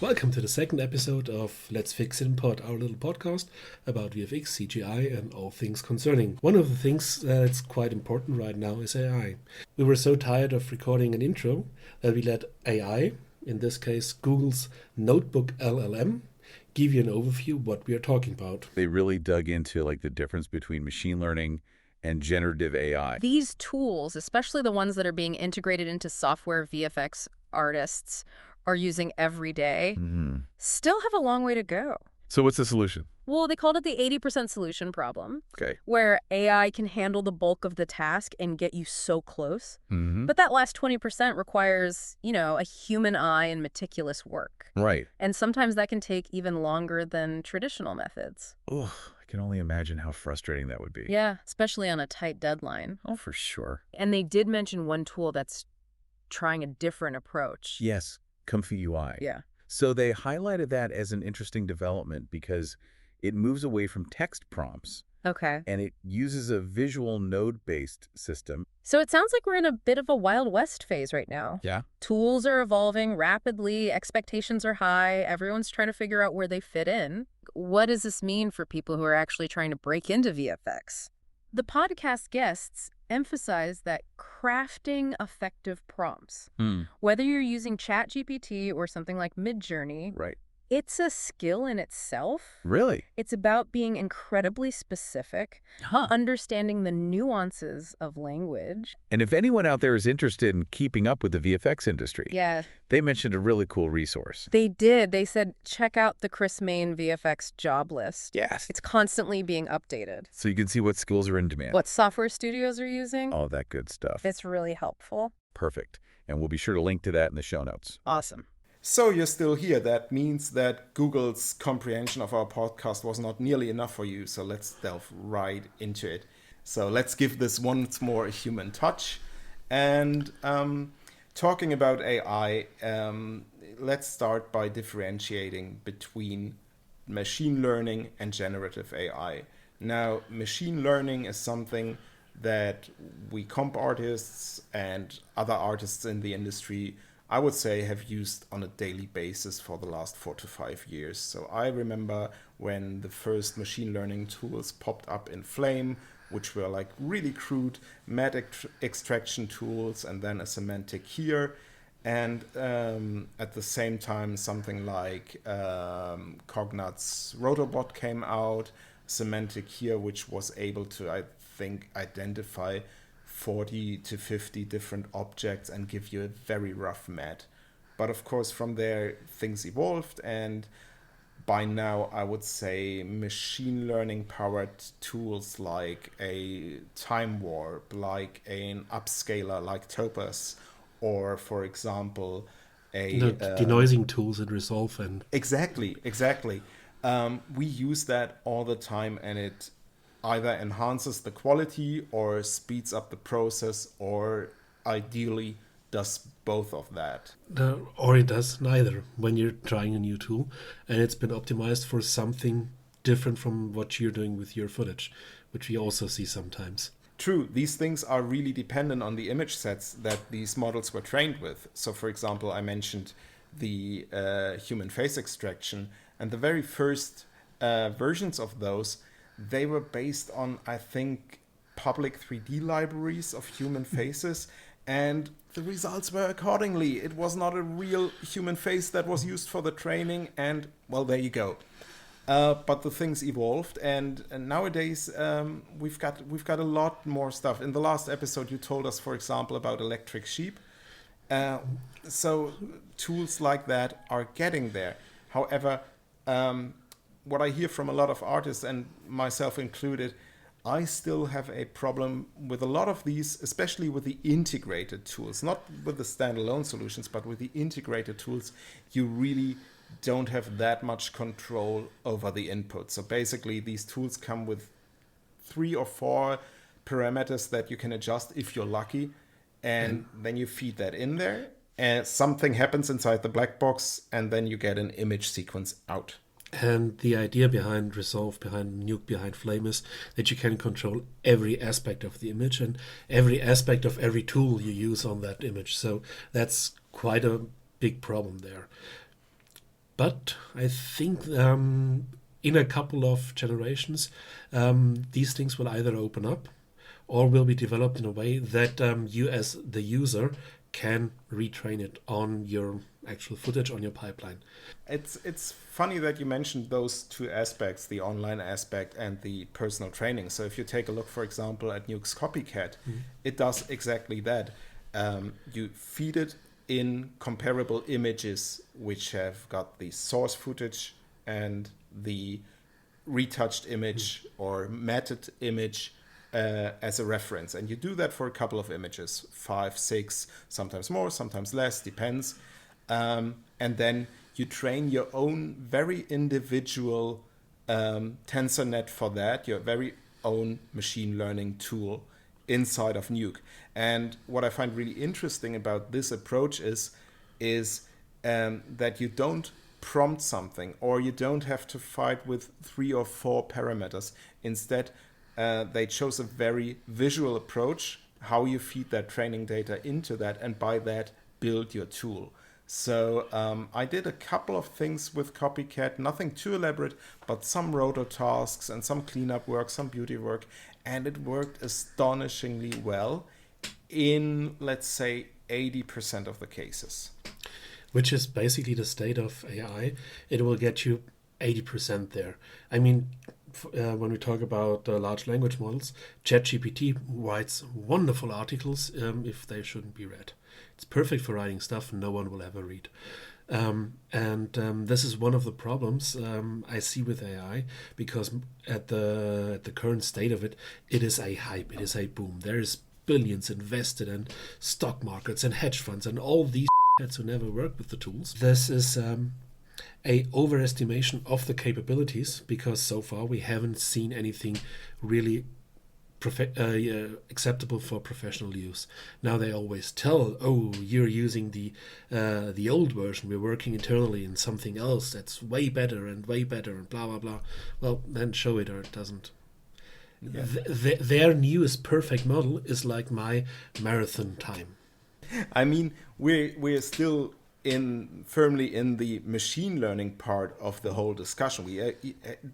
Welcome to the second episode of Let's Fix It in Pod, our little podcast about VFX, CGI, and all things concerning. One of the things that's quite important right now is AI. We were so tired of recording an intro that we let AI, in this case Google's Notebook LLM, give you an overview of what we are talking about. They really dug into the difference between machine learning and generative AI. These tools, especially the ones that are being integrated into software VFX artists are using every day, still have a long way to go. So what's the solution? Well, they called it the 80% solution problem, Okay. where AI can handle the bulk of the task and get you so close. But that last 20% requires, a human eye and meticulous work. Right. And sometimes that can take even longer than traditional methods. Oh, I can only imagine how frustrating that would be. Yeah, especially on a tight deadline. Oh, for sure. And they did mention one tool that's trying a different approach. Yes, Comfy UI. Yeah. So they highlighted that as an interesting development because it moves away from text prompts Okay. and it uses a visual node-based system. So it sounds like we're in a bit of a Wild West phase right now. Yeah. Tools are evolving rapidly, expectations are high, everyone's trying to figure out where they fit in. What does this mean for people who are actually trying to break into VFX? The podcast guests emphasize that crafting effective prompts, whether you're using ChatGPT or something like Midjourney, Right. it's a skill in itself. Really? It's about being incredibly specific, understanding the nuances of language. And if anyone out there is interested in keeping up with the VFX industry, Yeah. they mentioned a really cool resource. They did. They said, check out the Chris Mayne VFX Job List. Yes. It's constantly being updated. So you can see what skills are in demand. What software studios are using. All that good stuff. It's really helpful. Perfect. And we'll be sure to link to that in the show notes. Awesome. So you're still here. That means that Google's comprehension of our podcast was not nearly enough for you. So let's delve right into it. So let's give this once more a human touch. And talking about AI, let's start by differentiating between machine learning and generative AI. Now, machine learning is something that we comp artists and other artists in the industry, I would say, have used on a daily basis for the last 4 to 5 years. So I remember when the first machine learning tools popped up in Flame, which were really crude matte extraction tools and then a semantic here. And at the same time, something like Cognat's Rotobot came out, semantic here, which was able to, I think, identify 40 to 50 different objects and give you a very rough mat. But of course, from there, things evolved. And by now, I would say machine learning powered tools like a Time Warp, like an upscaler like Topaz, or for example, denoising tools in Resolve. And Exactly. We use that all the time, and it either enhances the quality or speeds up the process, or ideally does both of that. or it does neither when you're trying a new tool and it's been optimized for something different from what you're doing with your footage, which we also see sometimes. True, these things are really dependent on the image sets that these models were trained with. So for example, I mentioned the human face extraction, and the very first versions of those, they were based on, I think, public 3D libraries of human faces, and the results were accordingly. It was not a real human face that was used for the training, and well, there you go. But the things evolved, and nowadays we've got a lot more stuff. In the last episode, you told us, for example, about electric sheep. So tools like that are getting there. However, what I hear from a lot of artists, and myself included, I still have a problem with a lot of these, especially with the integrated tools, not with the standalone solutions, but with the integrated tools. You really don't have that much control over the input. So basically, these tools come with 3 or 4 parameters that you can adjust if you're lucky, and then you feed that in there, and something happens inside the black box, and then you get an image sequence out. And the idea behind Resolve, behind Nuke, behind Flame is that you can control every aspect of the image and every aspect of every tool you use on that image. So that's quite a big problem there. But I think in a couple of generations, these things will either open up or will be developed in a way that you as the user can retrain it on your actual footage, on your pipeline. It's funny that you mentioned those two aspects, the online aspect and the personal training. So if you take a look, for example, at Nuke's Copycat, it does exactly that. You feed it in comparable images which have got the source footage and the retouched image or matted image as a reference. And you do that for a couple of images, 5, 6, sometimes more, sometimes less, depends. And then you train your own very individual TensorNet for that, your very own machine learning tool inside of Nuke. And what I find really interesting about this approach is that you don't prompt something, or you don't have to fight with 3 or 4 parameters. Instead, they chose a very visual approach, how you feed that training data into that, and by that build your tool. So I did a couple of things with Copycat, nothing too elaborate, but some roto tasks and some cleanup work, some beauty work, and it worked astonishingly well in, let's say, 80% of the cases. Which is basically the state of AI. It will get you 80% there. I mean, when we talk about large language models, ChatGPT writes wonderful articles if they shouldn't be read. It's perfect for writing stuff no one will ever read. This is one of the problems I see with AI, because at the current state of it, it is a hype, it is a boom. There is billions invested in stock markets and hedge funds and all these who never work with the tools. This is a overestimation of the capabilities, because so far we haven't seen anything really acceptable for professional use. Now they always tell, oh, you're using the old version, we're working internally in something else that's way better and blah blah blah. Well, then show it, or it doesn't. Yeah. Their newest perfect model is like my marathon time. I mean, we're still firmly in the machine learning part of the whole discussion. We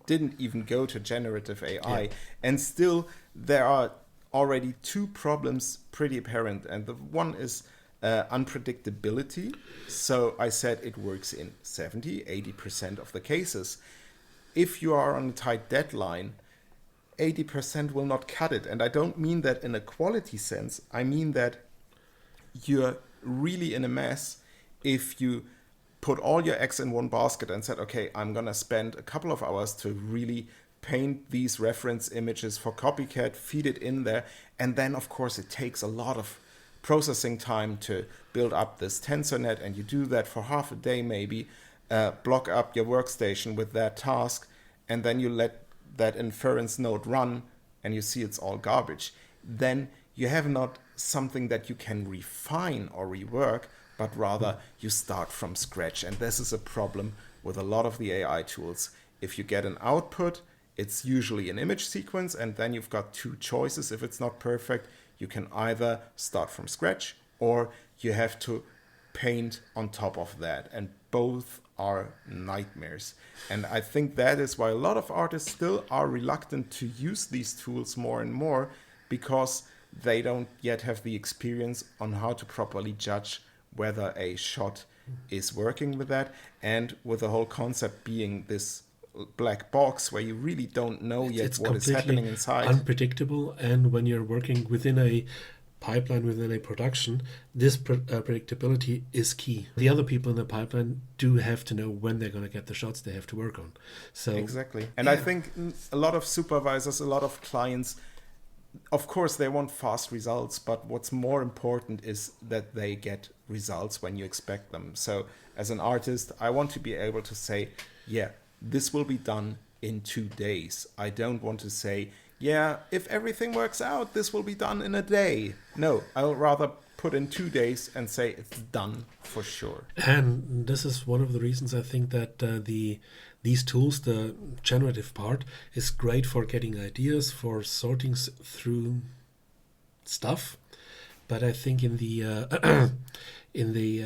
didn't even go to generative AI, yeah. And still there are already 2 problems pretty apparent, and the one is unpredictability. So I said it works in 70-80% of the cases. If you are on a tight deadline, 80% will not cut it. And I don't mean that in a quality sense. I mean that you're really in a mess if you put all your eggs in one basket and said, okay, I'm going to spend a couple of hours to really paint these reference images for Copycat, feed it in there. And then, of course, it takes a lot of processing time to build up this TensorNet. And you do that for half a day, maybe, block up your workstation with that task. And then you let that inference node run and you see it's all garbage. Then you have not something that you can refine or rework, but rather you start from scratch. And this is a problem with a lot of the AI tools. If you get an output, it's usually an image sequence, and then you've got 2 choices. If it's not perfect, you can either start from scratch or you have to paint on top of that. And both are nightmares. And I think that is why a lot of artists still are reluctant to use these tools more and more, because they don't yet have the experience on how to properly judge whether a shot is working with that, and with the whole concept being this black box where you really don't know yet what is happening inside. Unpredictable, and when you're working within a pipeline, within a production, this predictability is key. The other people in the pipeline do have to know when they're going to get the shots they have to work on. So exactly. And I think a lot of supervisors, a lot of clients, of course, they want fast results, but what's more important is that they get results when you expect them. So as an artist, I want to be able to say, yeah, this will be done in 2 days. I don't want to say, yeah, if everything works out, this will be done in a day. No, I'll rather put in 2 days and say it's done for sure. And this is one of the reasons I think that these tools, the generative part, is great for getting ideas, for sorting through stuff. But I think in the in the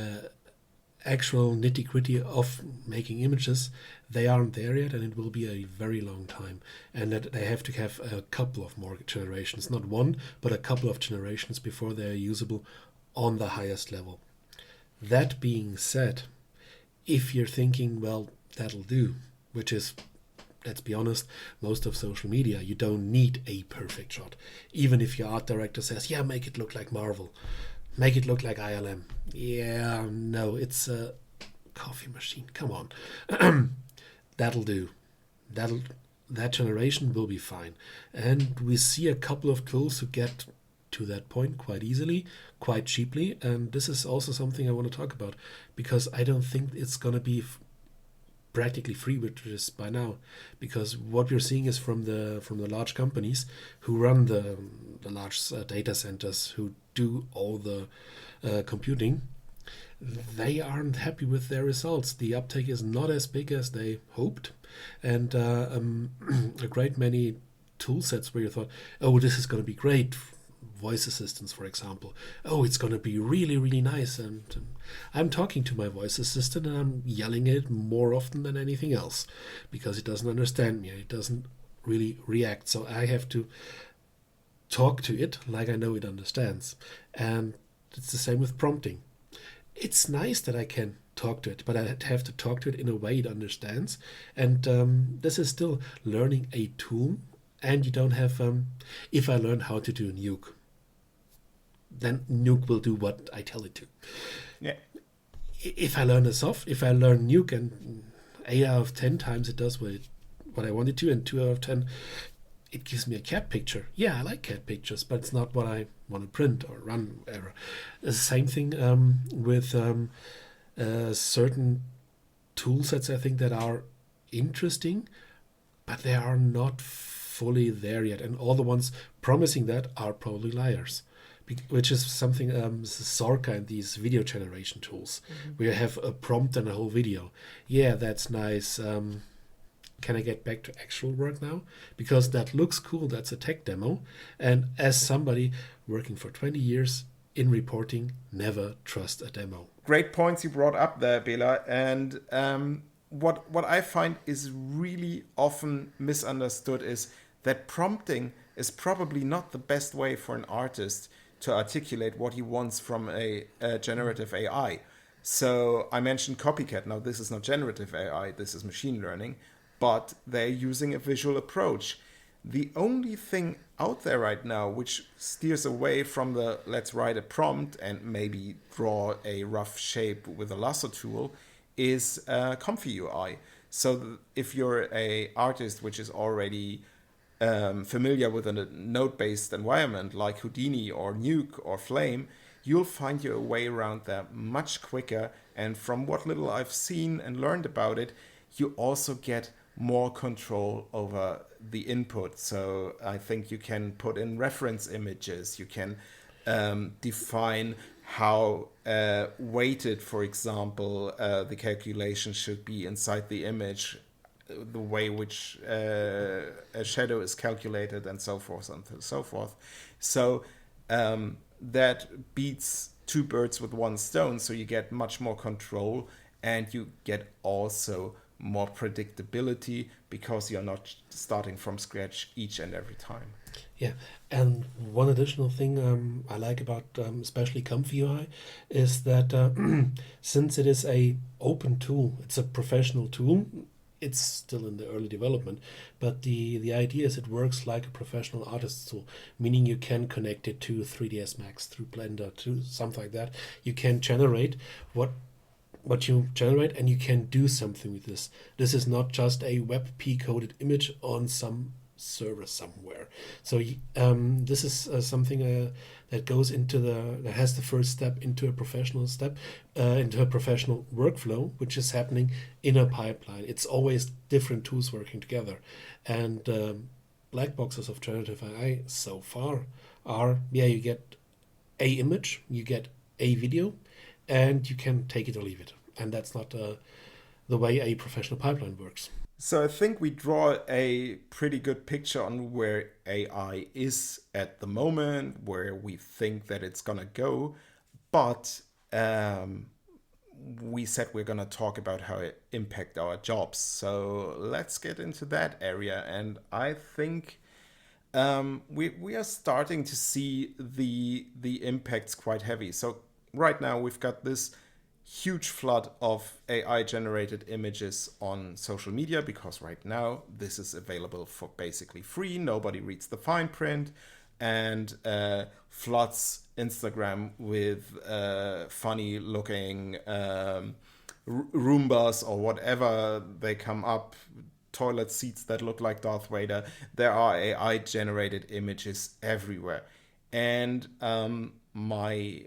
actual nitty-gritty of making images, they aren't there yet, and it will be a very long time. And that they have to have a couple of more generations, not one, but a couple of generations before they are usable on the highest level. That being said, if you're thinking, well, that'll do, which is, let's be honest, most of social media, you don't need a perfect shot. Even if your art director says, yeah, make it look like Marvel, make it look like ILM. Yeah, no, it's a coffee machine. Come on. That'll do. That generation will be fine. And we see a couple of tools who get to that point quite easily, quite cheaply. And this is also something I want to talk about, because I don't think it's going to be practically free, which is by now, because what we're seeing is from the large companies who run the large data centers, who do all the computing. They aren't happy with their results. The uptake is not as big as they hoped, and a great many tool sets where you thought, oh, this is going to be great. Voice assistants, for example. Oh, it's going to be really, really nice. And I'm talking to my voice assistant and I'm yelling at it more often than anything else because it doesn't understand me. It doesn't really react. So I have to talk to it like I know it understands. And it's the same with prompting. It's nice that I can talk to it, but I have to talk to it in a way it understands. And this is still learning a tool. And you don't have, if I learn how to do Nuke, then Nuke will do what I tell it to. Yeah. If I learn Nuke, and 8 out of 10 times it does what I want it to, and 2 out of 10 it gives me a cat picture. Yeah, I like cat pictures, but it's not what I want to print or run, whatever. The same thing with certain tool sets, I think, that are interesting, but they are not fully there yet. And all the ones promising that are probably liars, which is something Sorka and these video generation tools, where you have a prompt and a whole video. Yeah, that's nice. Can I get back to actual work now? Because that looks cool. That's a tech demo. And as somebody working for 20 years in reporting, never trust a demo. Great points you brought up there, Bela. And what I find is really often misunderstood is that prompting is probably not the best way for an artist to articulate what he wants from a generative AI. So I mentioned copycat. Now, this is not generative AI, this is machine learning, but they're using a visual approach. The only thing out there right now which steers away from the let's write a prompt and maybe draw a rough shape with a lasso tool is Comfy UI. So if you're an artist which is already familiar with a node-based environment like Houdini or Nuke or Flame, you'll find your way around that much quicker. And from what little I've seen and learned about it, you also get more control over the input. So I think you can put in reference images. You can define how weighted, for example, the calculation should be inside the image, the way which a shadow is calculated, and so forth and so forth. So that beats two birds with one stone. So you get much more control, and you get also more predictability because you're not starting from scratch each and every time. Yeah, and one additional thing I like about especially Comfy UI is that since it is a open tool, it's a professional tool. It's still in the early development, but the idea is it works like a professional artist tool, meaning you can connect it to 3ds Max, through Blender, to something like that. You can generate what you generate, and you can do something with this. This is not just a WebP coded image on some server somewhere. So this is something that goes into that has the first step into a professional step, into a professional workflow, which is happening in a pipeline. It's always different tools working together, and black boxes of generative AI so far are, you get a image, you get a video, and you can take it or leave it. And that's not the way a professional pipeline works. So I think we draw a pretty good picture on where AI is at the moment, where we think that it's going to go. But we said we're going to talk about how it impacts our jobs. So let's get into that area. And I think we are starting to see the impacts quite heavy. So right now we've got this huge flood of AI generated images on social media, because right now this is available for basically free. Nobody reads the fine print, and floods Instagram with funny looking Roombas or whatever they come up, toilet seats that look like Darth Vader. There are AI generated images everywhere. And my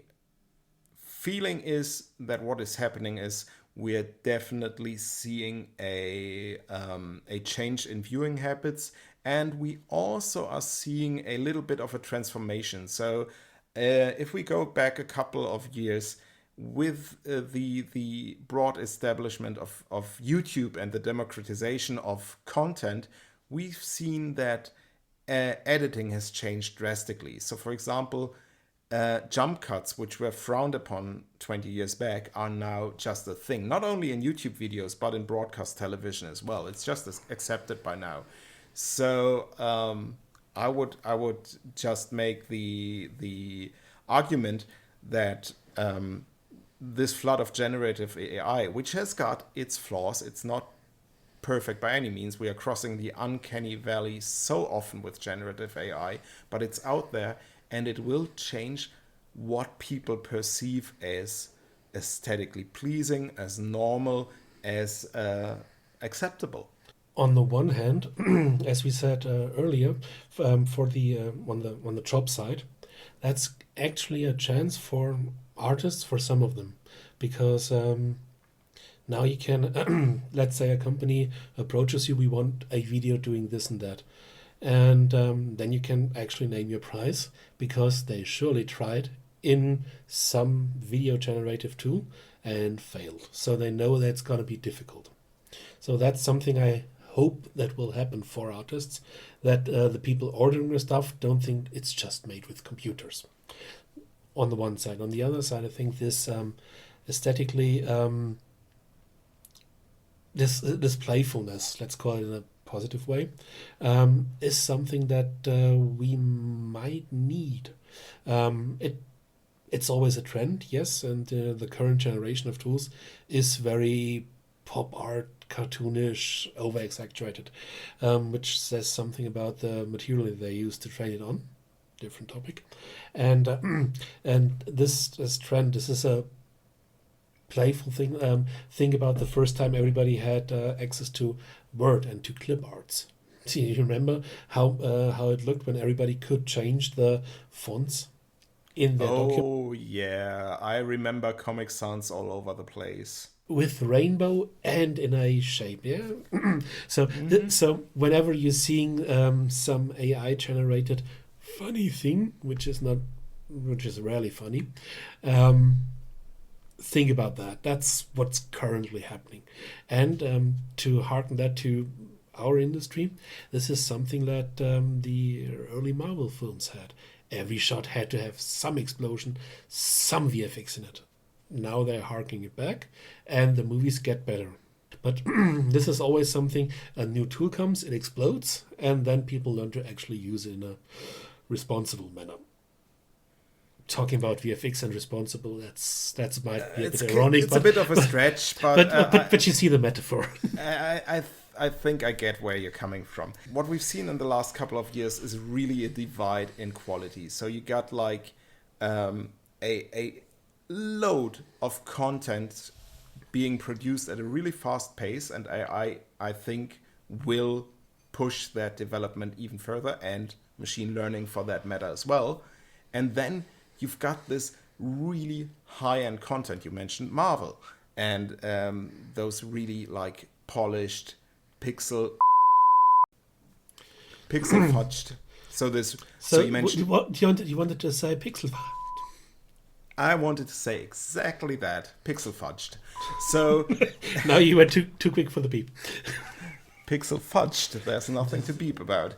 feeling is that what is happening is we're definitely seeing a change in viewing habits, and we also are seeing a little bit of a transformation. So if we go back a couple of years, with the broad establishment of YouTube and the democratization of content, we've seen that editing has changed drastically. So for example, jump cuts, which were frowned upon 20 years back, are now just a thing. Not only in YouTube videos, but in broadcast television as well. It's just accepted by now. So I would just make the argument that this flood of generative AI, which has got its flaws, it's not perfect by any means. We are crossing the uncanny valley so often with generative AI, but it's out there, and it will change what people perceive as aesthetically pleasing, as normal, as acceptable. On the one hand, as we said earlier, for the on the job side, that's actually a chance for artists, for some of them, because now you can, let's say a company approaches you, we want a video doing this and that. And then you can actually name your price, because they surely tried in some video generative tool and failed. So they know that's going to be difficult. So that's something I hope that will happen for artists, that the people ordering the stuff don't think it's just made with computers. On the one side. On the other side, I think this aesthetically, this playfulness, let's call it in a positive way, is something that we might need. It's always a trend, yes, and the current generation of tools is very pop art, cartoonish, over-exaggerated, which says something about the material they use to train it on. Different topic. And this trend, this is a playful thing. Think about the first time everybody had access to Word and to clip arts. Do you remember how it looked when everybody could change the fonts in their document? Oh yeah, I remember Comic Sans all over the place. With rainbow and in a shape, yeah. So whenever you're seeing some AI generated funny thing, which is rarely funny, think about that. That's what's currently happening. And to harken that to our industry, this is something that the early Marvel films had. Every shot had to have some explosion, some VFX in it. Now they're harking it back, and the movies get better. But this is always something, a new tool comes, it explodes, and then people learn to actually use it in a responsible manner. Talking about VFX and responsible, that might be a bit ironic. It's a bit of a stretch, but you see the metaphor. I think I get where you're coming from. What we've seen in the last couple of years is really a divide in quality. So you got like a load of content being produced at a really fast pace, and I think will push that development even further, and machine learning for that matter as well. And then you've got this really high-end content. You mentioned Marvel, and those really like polished pixel fudged. So you mentioned what you wanted to say pixel. I wanted to say exactly that. Pixel fudged. So Now you went too quick for the beep. pixel fudged. There's nothing to beep about.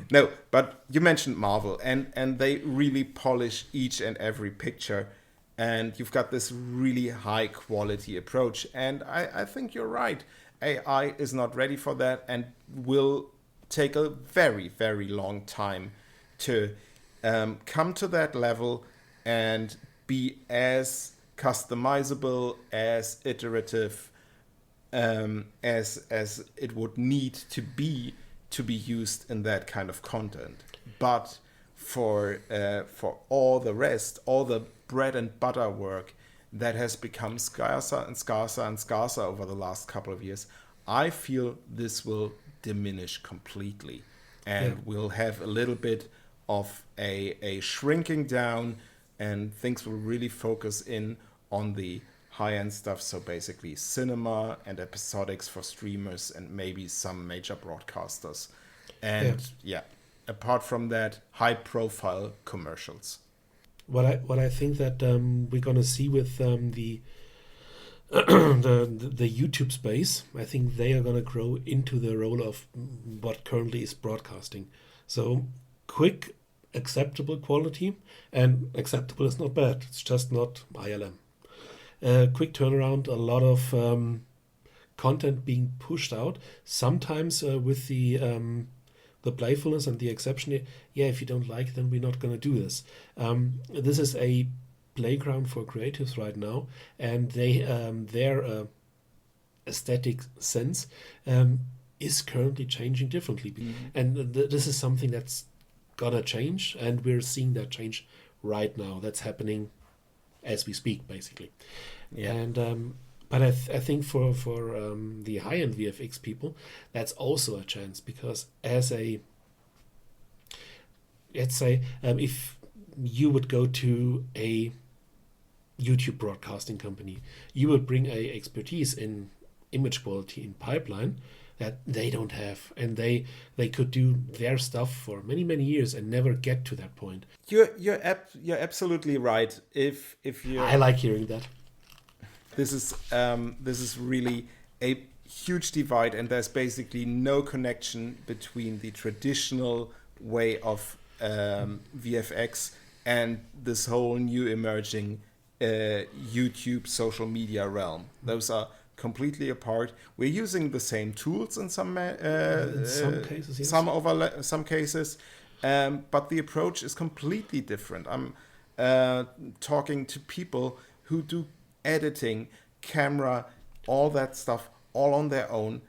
No, but you mentioned Marvel, and they really polish each and every picture, and you've got this really high quality approach. And I think you're right. AI is not ready for that and will take a very, very long time to come to that level and be as customizable, as iterative, as it would need to be used in that kind of content. But for all the rest, all the bread and butter work that has become scarcer and scarcer and scarcer over the last couple of years, I feel this will diminish completely, and we'll have a little bit of a shrinking down, and things will really focus in on the high-end stuff. So basically cinema and episodics for streamers and maybe some major broadcasters. And apart from that, high-profile commercials. What I think that we're gonna see with the the YouTube space, I think they are gonna grow into the role of what currently is broadcasting. So quick, acceptable quality, and acceptable is not bad. It's just not ILM. Quick turnaround, a lot of content being pushed out. Sometimes with the playfulness and the exception. Yeah, if you don't like, then we're not going to do this. This is a playground for creatives right now, and their aesthetic sense is currently changing differently. And this is something that's gonna change, and we're seeing that change right now. That's happening as we speak, basically. And but I think for the high-end VFX people, that's also a chance, because let's say if you would go to a YouTube broadcasting company, you would bring a expertise in image quality in pipeline that they don't have, and they could do their stuff for many years and never get to that point. You're absolutely right. If you, I like hearing that. This is really a huge divide, and there's basically no connection between the traditional way of VFX and this whole new emerging YouTube social media realm. Those are completely apart. We're using the same tools in some cases, yes. some cases, but the approach is completely different. I'm talking to people who do editing, camera, all that stuff, all on their own.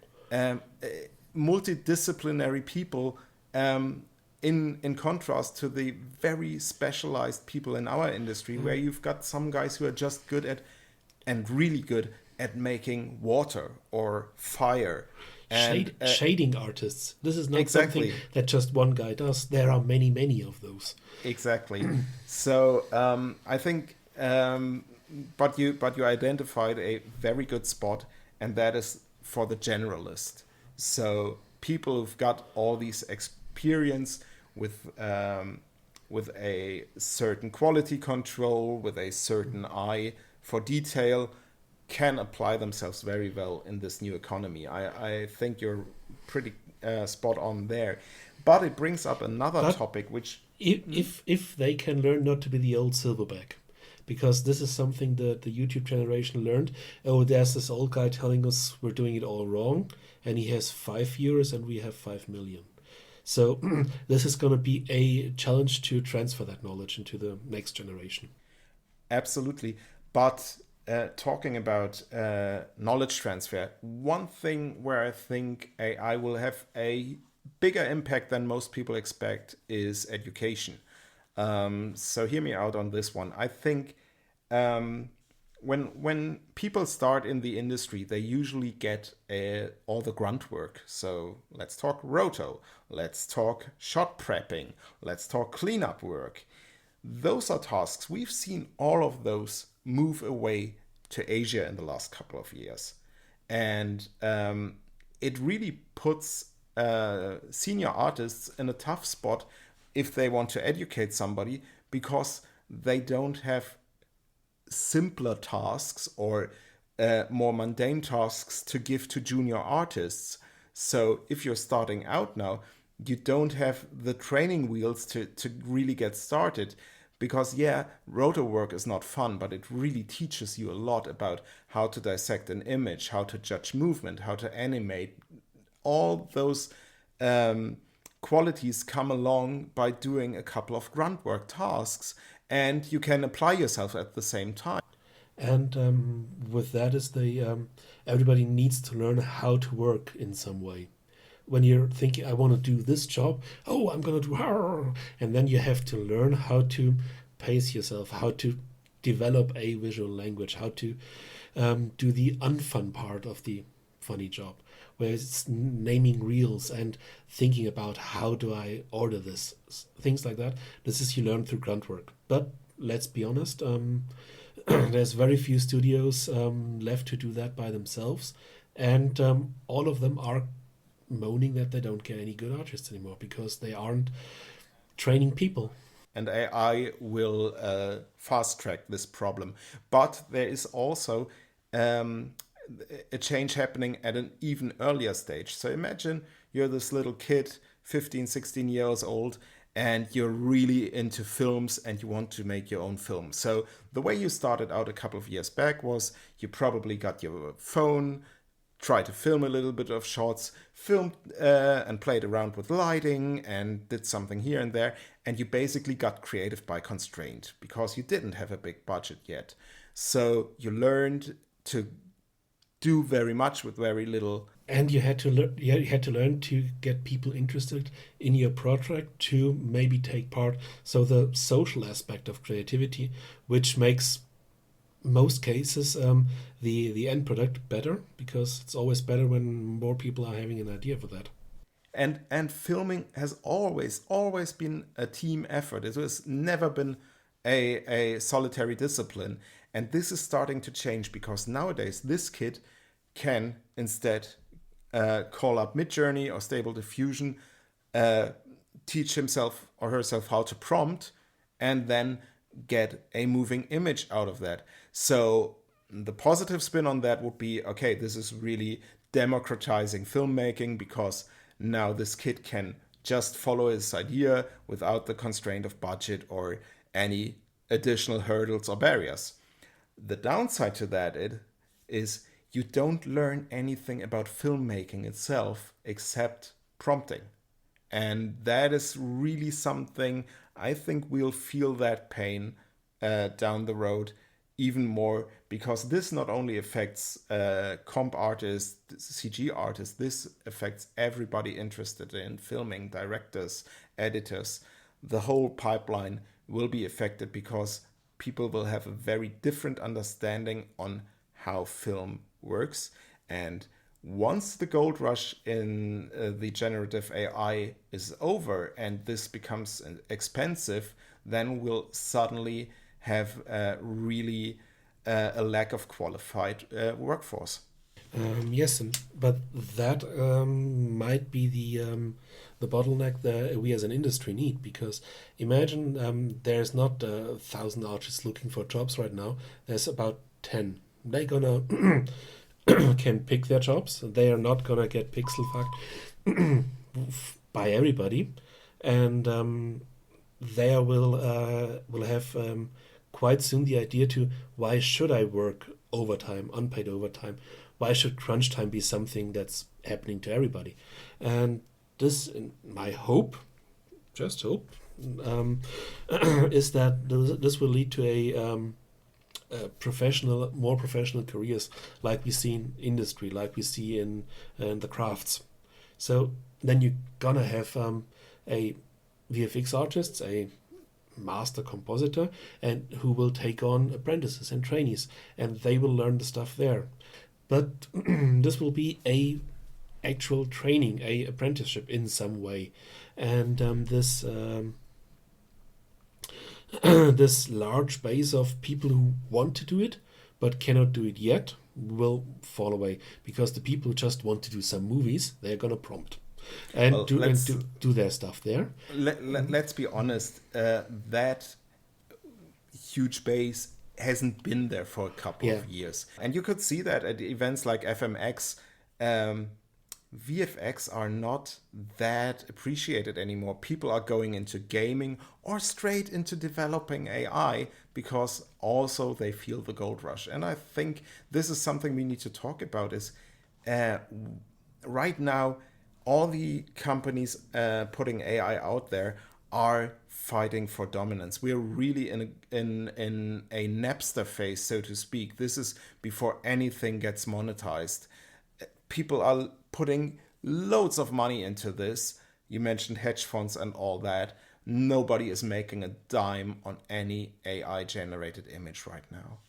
Multidisciplinary people, in contrast to the very specialized people in our industry, where you've got some guys who are just good at, and really good at, making water or fire. And, shading artists. This is not something that just one guy does. There are many of those. Exactly. So I think, but you identified a very good spot, and that is for the generalist. So people who've got all these experience with a certain quality control, with a certain eye for detail, can apply themselves very well in this new economy. I think you're pretty spot on there. But it brings up another topic, which... If they can learn not to be the old silverback, because this is something that the YouTube generation learned. Oh, there's this old guy telling us we're doing it all wrong, and he has 5 viewers and we have 5 million. So this is going to be a challenge to transfer that knowledge into the next generation. Absolutely. But talking about knowledge transfer, one thing where I think AI will have a bigger impact than most people expect is education. So hear me out on this one. I think when people start in the industry, they usually get all the grunt work. So let's talk roto, let's talk shot prepping, let's talk cleanup work. Those are tasks. We've seen all of those move away to Asia in the last couple of years. And it really puts senior artists in a tough spot if they want to educate somebody, because they don't have simpler tasks or more mundane tasks to give to junior artists. So if you're starting out now, you don't have the training wheels to really get started. Because rotor work is not fun, but it really teaches you a lot about how to dissect an image, how to judge movement, how to animate. All those qualities come along by doing a couple of grunt work tasks, and you can apply yourself at the same time. And with that is everybody needs to learn how to work in some way. When you're thinking, I want to do this job, I'm going to do, and then you have to learn how to pace yourself, how to develop a visual language, how to do the unfun part of the funny job, where it's naming reels and thinking about how do I order this, things like that. This is you learn through grunt work. But let's be honest, there's very few studios left to do that by themselves, and all of them are moaning that they don't get any good artists anymore because they aren't training people. And AI will fast track this problem. But there is also a change happening at an even earlier stage. So imagine you're this little kid, 15, 16 years old, and you're really into films and you want to make your own film. So the way you started out a couple of years back was you probably got your phone, tried to film a little bit of shots, filmed and played around with lighting and did something here and there. And you basically got creative by constraint because you didn't have a big budget yet. So you learned to do very much with very little. And you had to learn to get people interested in your project to maybe take part. So the social aspect of creativity, which makes most cases the end product better, because it's always better when more people are having an idea for that. And filming has always been a team effort. It has never been a solitary discipline. And this is starting to change because nowadays this kid can instead call up Midjourney or Stable Diffusion, teach himself or herself how to prompt, and then get a moving image out of that. So the positive spin on that would be, okay, this is really democratizing filmmaking because now this kid can just follow his idea without the constraint of budget or any additional hurdles or barriers. The downside to that is you don't learn anything about filmmaking itself except prompting. And that is really something, I think we'll feel that pain down the road even more, because this not only affects comp artists, CG artists, this affects everybody interested in filming, directors, editors. The whole pipeline will be affected because people will have a very different understanding on how film works. And once the gold rush in the generative AI is over and this becomes expensive, then we'll suddenly have really a lack of qualified workforce. Yes, but that might be the bottleneck that we as an industry need, because imagine there's not 1,000 artists looking for jobs right now. There's about 10. They're gonna can pick their jobs. They are not gonna get pixel fucked by everybody, and they will have quite soon the idea to, why should I work overtime, unpaid overtime? Why should crunch time be something that's happening to everybody? And this, my hope, just hope, is that this will lead to a more professional careers, like we see in industry, like we see in the crafts. So then you're gonna have a VFX artist, a master compositor, and who will take on apprentices and trainees, and they will learn the stuff there. But this will be a actual training, a apprenticeship in some way, and this this large base of people who want to do it but cannot do it yet will fall away, because the people who just want to do some movies, they're gonna prompt and do their stuff there. Let's be honest, that huge base hasn't been there for a couple of years. And you could see that at events like FMX. VFX are not that appreciated anymore. People are going into gaming or straight into developing AI because also they feel the gold rush. And I think this is something we need to talk about is right now, all the companies putting AI out there are fighting for dominance. We're really in a Napster phase, so to speak. This is before anything gets monetized. People are putting loads of money into this. You mentioned hedge funds and all that. Nobody is making a dime on any AI generated image right now.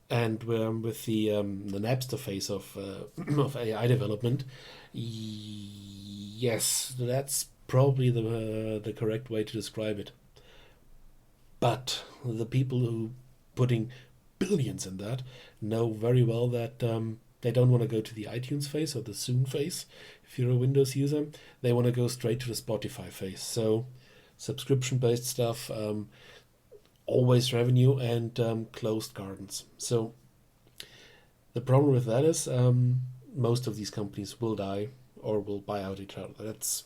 And with the Napster phase of AI development, yes, that's probably the correct way to describe it. But the people who putting billions in that know very well that they don't want to go to the iTunes phase or the Zune phase. If you're a Windows user, they want to go straight to the Spotify phase. So subscription-based stuff, always revenue, and closed gardens. So the problem with that is most of these companies will die or will buy out each other. That's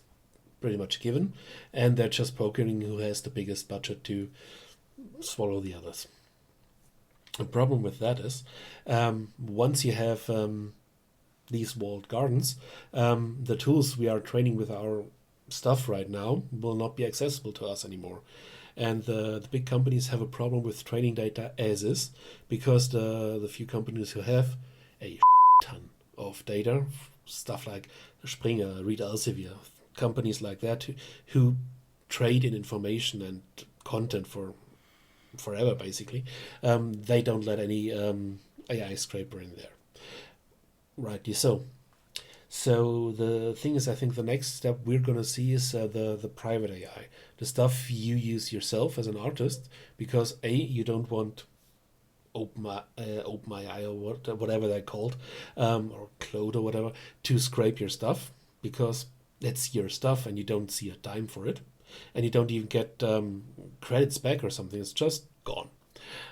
pretty much given. And they're just pokering who has the biggest budget to swallow the others. The problem with that is once you have these walled gardens, the tools we are training with our stuff right now will not be accessible to us anymore. And the big companies have a problem with training data as is, because the few companies who have a ton of data, stuff like Springer, Reed Elsevier, companies like that who trade in information and content for forever, basically, they don't let any AI scraper in there. Rightly so. So the thing is, I think the next step we're going to see is the private AI, the stuff you use yourself as an artist, because you don't want OpenAI or whatever they're called, or Claude or whatever, to scrape your stuff, because it's your stuff and you don't see a dime for it, and you don't even get credits back or something. It's just gone.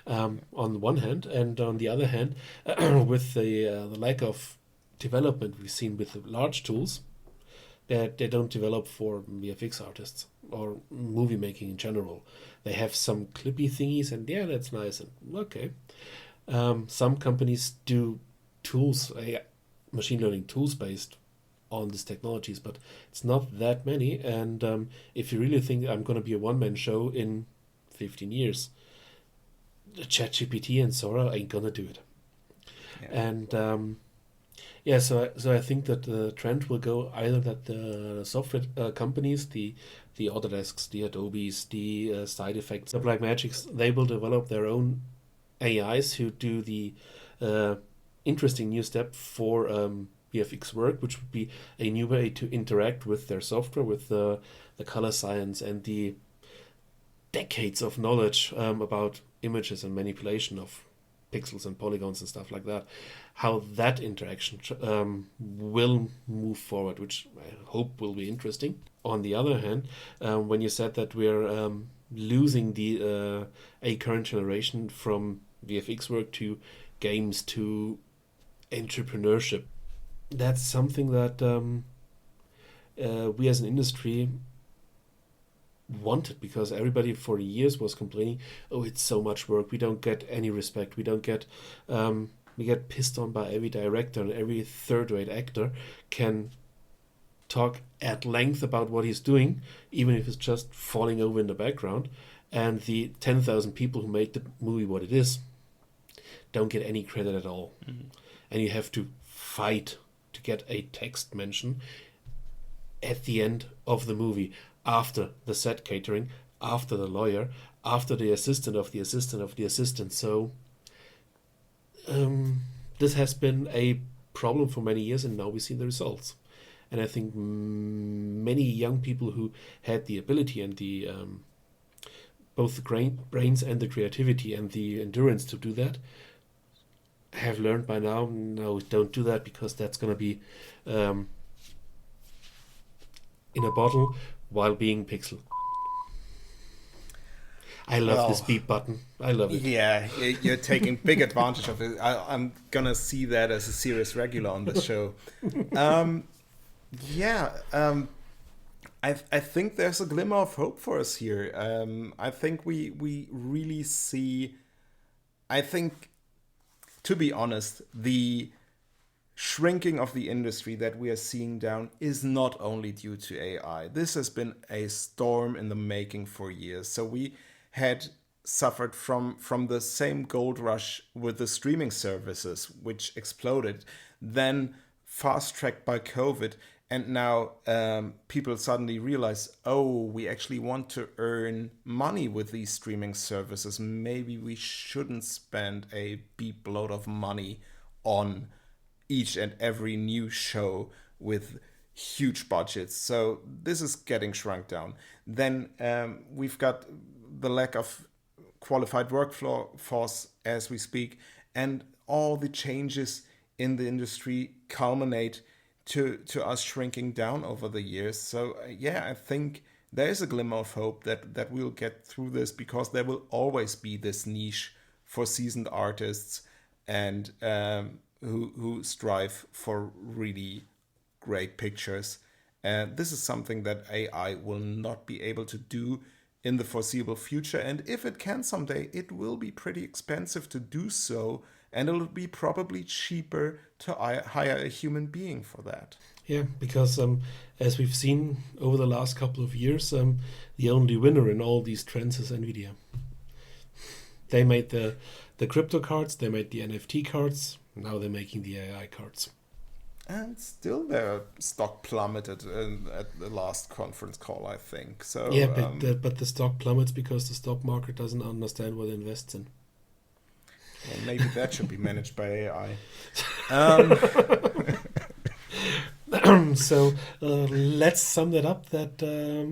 On the one hand, and on the other hand, with the lack of development we've seen with the large tools, that they don't develop for VFX artists or movie making in general. They have some clippy thingies, and yeah, that's nice and okay. Some companies do tools, machine learning tools based on these technologies, but it's not that many. And if you really think I'm going to be a one-man show in 15 years, ChatGPT and Sora ain't gonna do it. Yeah. And so I think that the trend will go either that the software companies, the Autodesks, the Adobes, the side effects, the Blackmagics, they will develop their own AIs who do the interesting new step for VFX work, which would be a new way to interact with their software, with the color science and the decades of knowledge about images and manipulation of pixels and polygons and stuff like that, how that interaction will move forward, which I hope will be interesting. On the other hand, when you said that we're losing a current generation from VFX work to games to entrepreneurship, that's something that we as an industry wanted, because everybody for years was complaining, oh, it's so much work, we don't get any respect, we get pissed on by every director, and every third-rate actor can talk at length about what he's doing, even if it's just falling over in the background, and the 10,000 people who made the movie what it is don't get any credit at all. Mm-hmm. And you have to fight to get a text mention at the end of the movie, after the set catering, after the lawyer, after the assistant of the assistant of the assistant. So this has been a problem for many years, and now we see the results. And I think many young people who had the ability and the both the brains and the creativity and the endurance to do that have learned by now, no, don't do that, because that's going to be in a bottle while being pixel. I love this Well, beep button. I love it. yeah, you're taking big advantage of it. I'm gonna see that as a serious regular on the show. Um, yeah, I think there's a glimmer of hope for us here. I think we really see. I think, to be honest, the shrinking of the industry that we are seeing down is not only due to AI. This has been a storm in the making for years. So we had suffered from the same gold rush with the streaming services, which exploded, then fast tracked by COVID. And now people suddenly realize, oh, we actually want to earn money with these streaming services. Maybe we shouldn't spend a beep load of money on each and every new show with huge budgets. So this is getting shrunk down. Then we've got the lack of qualified workforce as we speak, and all the changes in the industry culminate to us shrinking down over the years. So yeah, I think there is a glimmer of hope that we'll get through this, because there will always be this niche for seasoned artists and who strive for really great pictures. And this is something that AI will not be able to do in the foreseeable future. And if it can someday, it will be pretty expensive to do so. And it'll be probably cheaper to hire a human being for that. Yeah, because as we've seen over the last couple of years, the only winner in all these trends is Nvidia. They made the crypto cards, they made the NFT cards, now they're making the AI cards. And still their stock plummeted at the last conference call, I think. So Yeah, but the stock plummets because the stock market doesn't understand what it invests in. well, maybe that should be managed by AI. So let's sum that up, that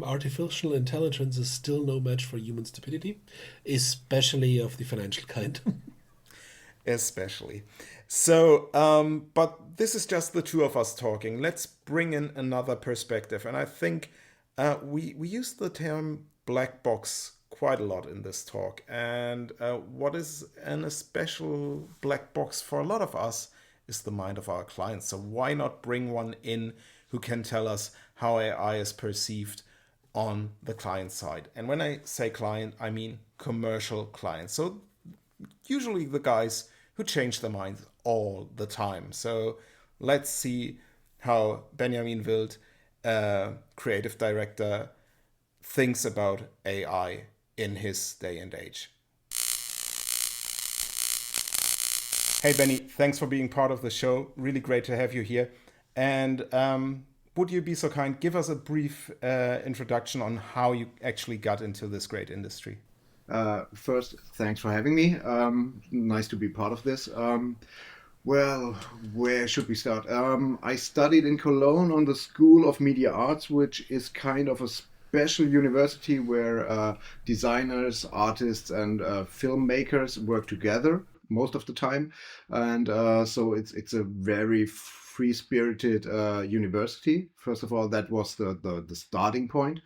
artificial intelligence is still no match for human stupidity, especially of the financial kind. Especially. So, but this is just the two of us talking. Let's bring in another perspective. And I think we use the term black box quite a lot in this talk. And what is a special black box for a lot of us is the mind of our clients. So why not bring one in who can tell us how AI is perceived on the client side? And when I say client, I mean commercial clients. So usually the guys who change their minds all the time. So let's see how Benjamin Wild, creative director, thinks about AI in his day and age. Hey, Benny, thanks for being part of the show. Really great to have you here. And would you be so kind, give us a brief introduction on how you actually got into this great industry? First, thanks for having me. Nice to be part of this. Well, where should we start? I studied in Cologne on the School of Media Arts, which is kind of a special university where designers, artists, and filmmakers work together most of the time. And so it's a very free-spirited university. First of all, that was the starting point.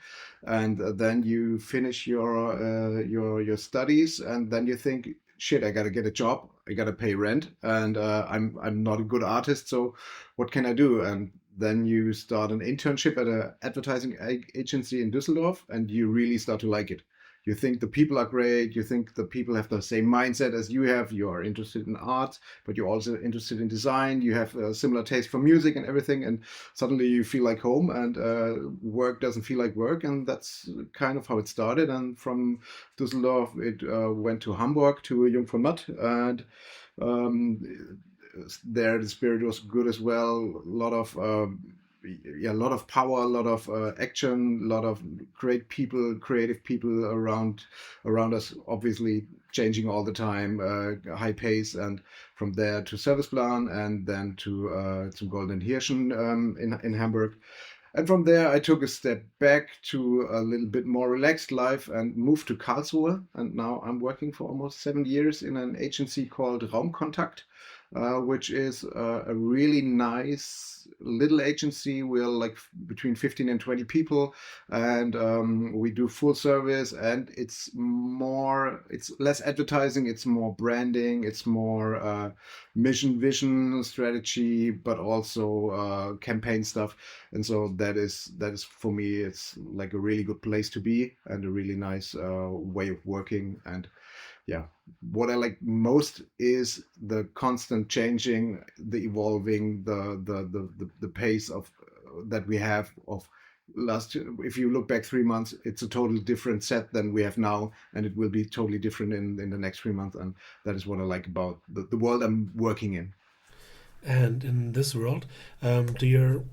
And then you finish your studies, and then you think, shit, I gotta get a job, I gotta pay rent, and I'm not a good artist, so what can I do? And then you start an internship at an advertising agency in Düsseldorf, and you really start to like it. You think the people are great, you think the people have the same mindset as you have, you are interested in art, but you're also interested in design, you have a similar taste for music and everything, and suddenly you feel like home, and work doesn't feel like work, and that's kind of how it started. And from Düsseldorf, it went to Hamburg, to Jung von Matt, and there the spirit was good as well. A lot of power, a lot of action, a lot of great people, creative people around us, obviously changing all the time, high pace. And from there to Serviceplan, and then to Golden Hirschen in Hamburg. And from there, I took a step back to a little bit more relaxed life and moved to Karlsruhe. And now I'm working for almost 7 years in an agency called Raumkontakt. which is a really nice little agency. We're like between 15 and 20 people, and we do full service, and it's less advertising, it's more branding, it's more mission, vision, strategy, but also campaign stuff. And so that is for me, it's like a really good place to be and a really nice way of working. And yeah, what I like most is the constant changing, the evolving, the pace of that we have of last. If you look back 3 months, it's a totally different set than we have now, and it will be totally different in the next 3 months. And that is what I like about the world I'm working in. And in this world, do your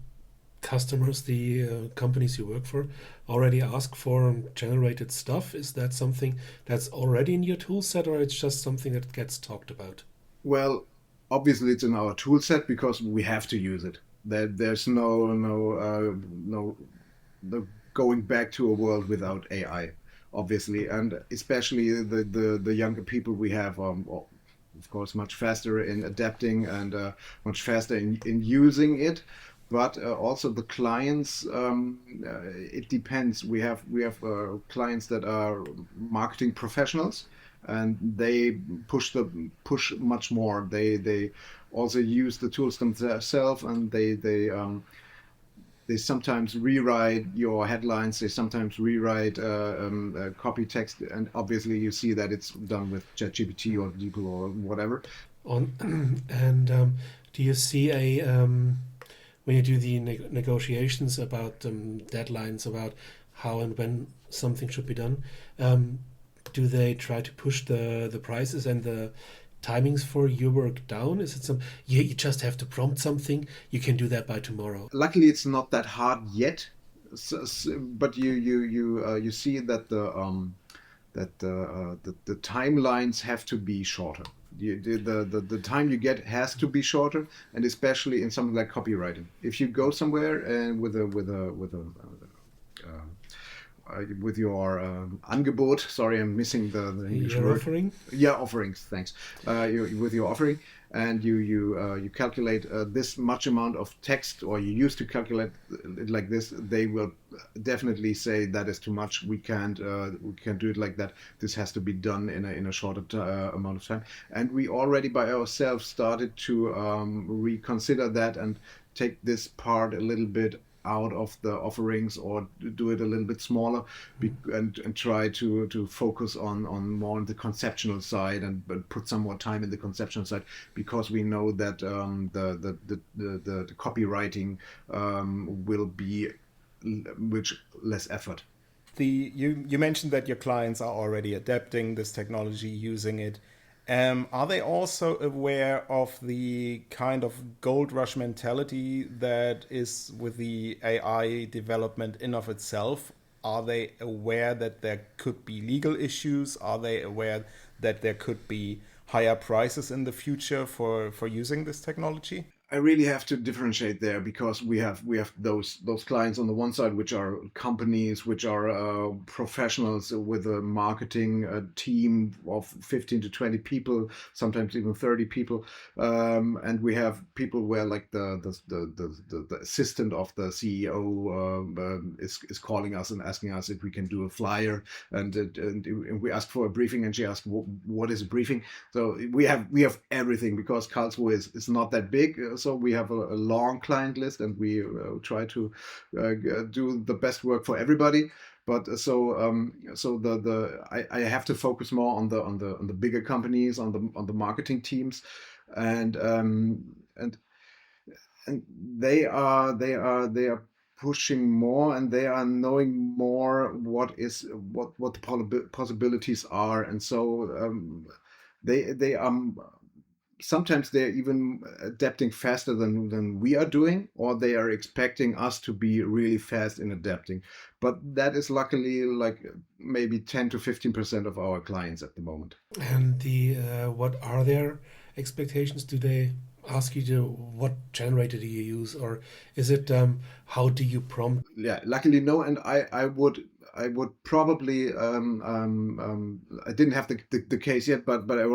customers, the companies you work for, already ask for generated stuff? Is that something that's already in your tool set, or it's just something that gets talked about? Well, obviously it's in our tool set because we have to use it. There's no going back to a world without AI, obviously, and especially the younger people we have of course much faster in adapting and much faster in using it. But also the clients, it depends. We have clients that are marketing professionals, and they push much more. They also use the tools themselves, and they sometimes rewrite your headlines. They sometimes rewrite copy text, and obviously you see that it's done with ChatGPT or DeepL or whatever. And do you see when you do the negotiations about deadlines, about how and when something should be done, do they try to push the prices and the timings for your work down? Is it you just have to prompt something, you can do that by tomorrow? Luckily, it's not that hard yet, but you see that the timelines have to be shorter. The time you get has to be shorter, and especially in something like copywriting. If you go somewhere and with your Angebot, sorry, I'm missing the English Your word. offering? Yeah, offerings. Thanks. With your offering, and you calculate this much amount of text, or you used to calculate it like this, they will definitely say that is too much. We can't do it like that. This has to be done in a shorter amount of time. And we already by ourselves started to reconsider that and take this part a little bit out of the offerings, or do it a little bit smaller, and try to focus on more on the conceptual side, and put some more time in the conceptual side, because we know that the copywriting will be less effort. You mentioned that your clients are already adapting this technology, using it. Are they also aware of the kind of gold rush mentality that is with the AI development in of itself? Are they aware that there could be legal issues? Are they aware that there could be higher prices in the future for using this technology? I really have to differentiate there, because we have those clients on the one side, which are companies, which are professionals with a marketing team of 15 to 20 people, sometimes even 30 people, and we have people where like the assistant of the CEO is calling us and asking us if we can do a flyer, and we ask for a briefing, and she asks what is a briefing. So we have everything, because Karlsruhe is not that big. So we have a long client list, and we try to do the best work for everybody. But I have to focus more on the bigger companies, on the marketing teams, and they are pushing more, and they are knowing more what the possibilities are, and so they are. Sometimes they're even adapting faster than we are doing, or they are expecting us to be really fast in adapting. But that is luckily like maybe 10 to 15% of our clients at the moment. And what are their expectations? Do they ask you what generator do you use, or is it how do you prompt? Yeah, luckily no. And I would probably I didn't have the case yet, but I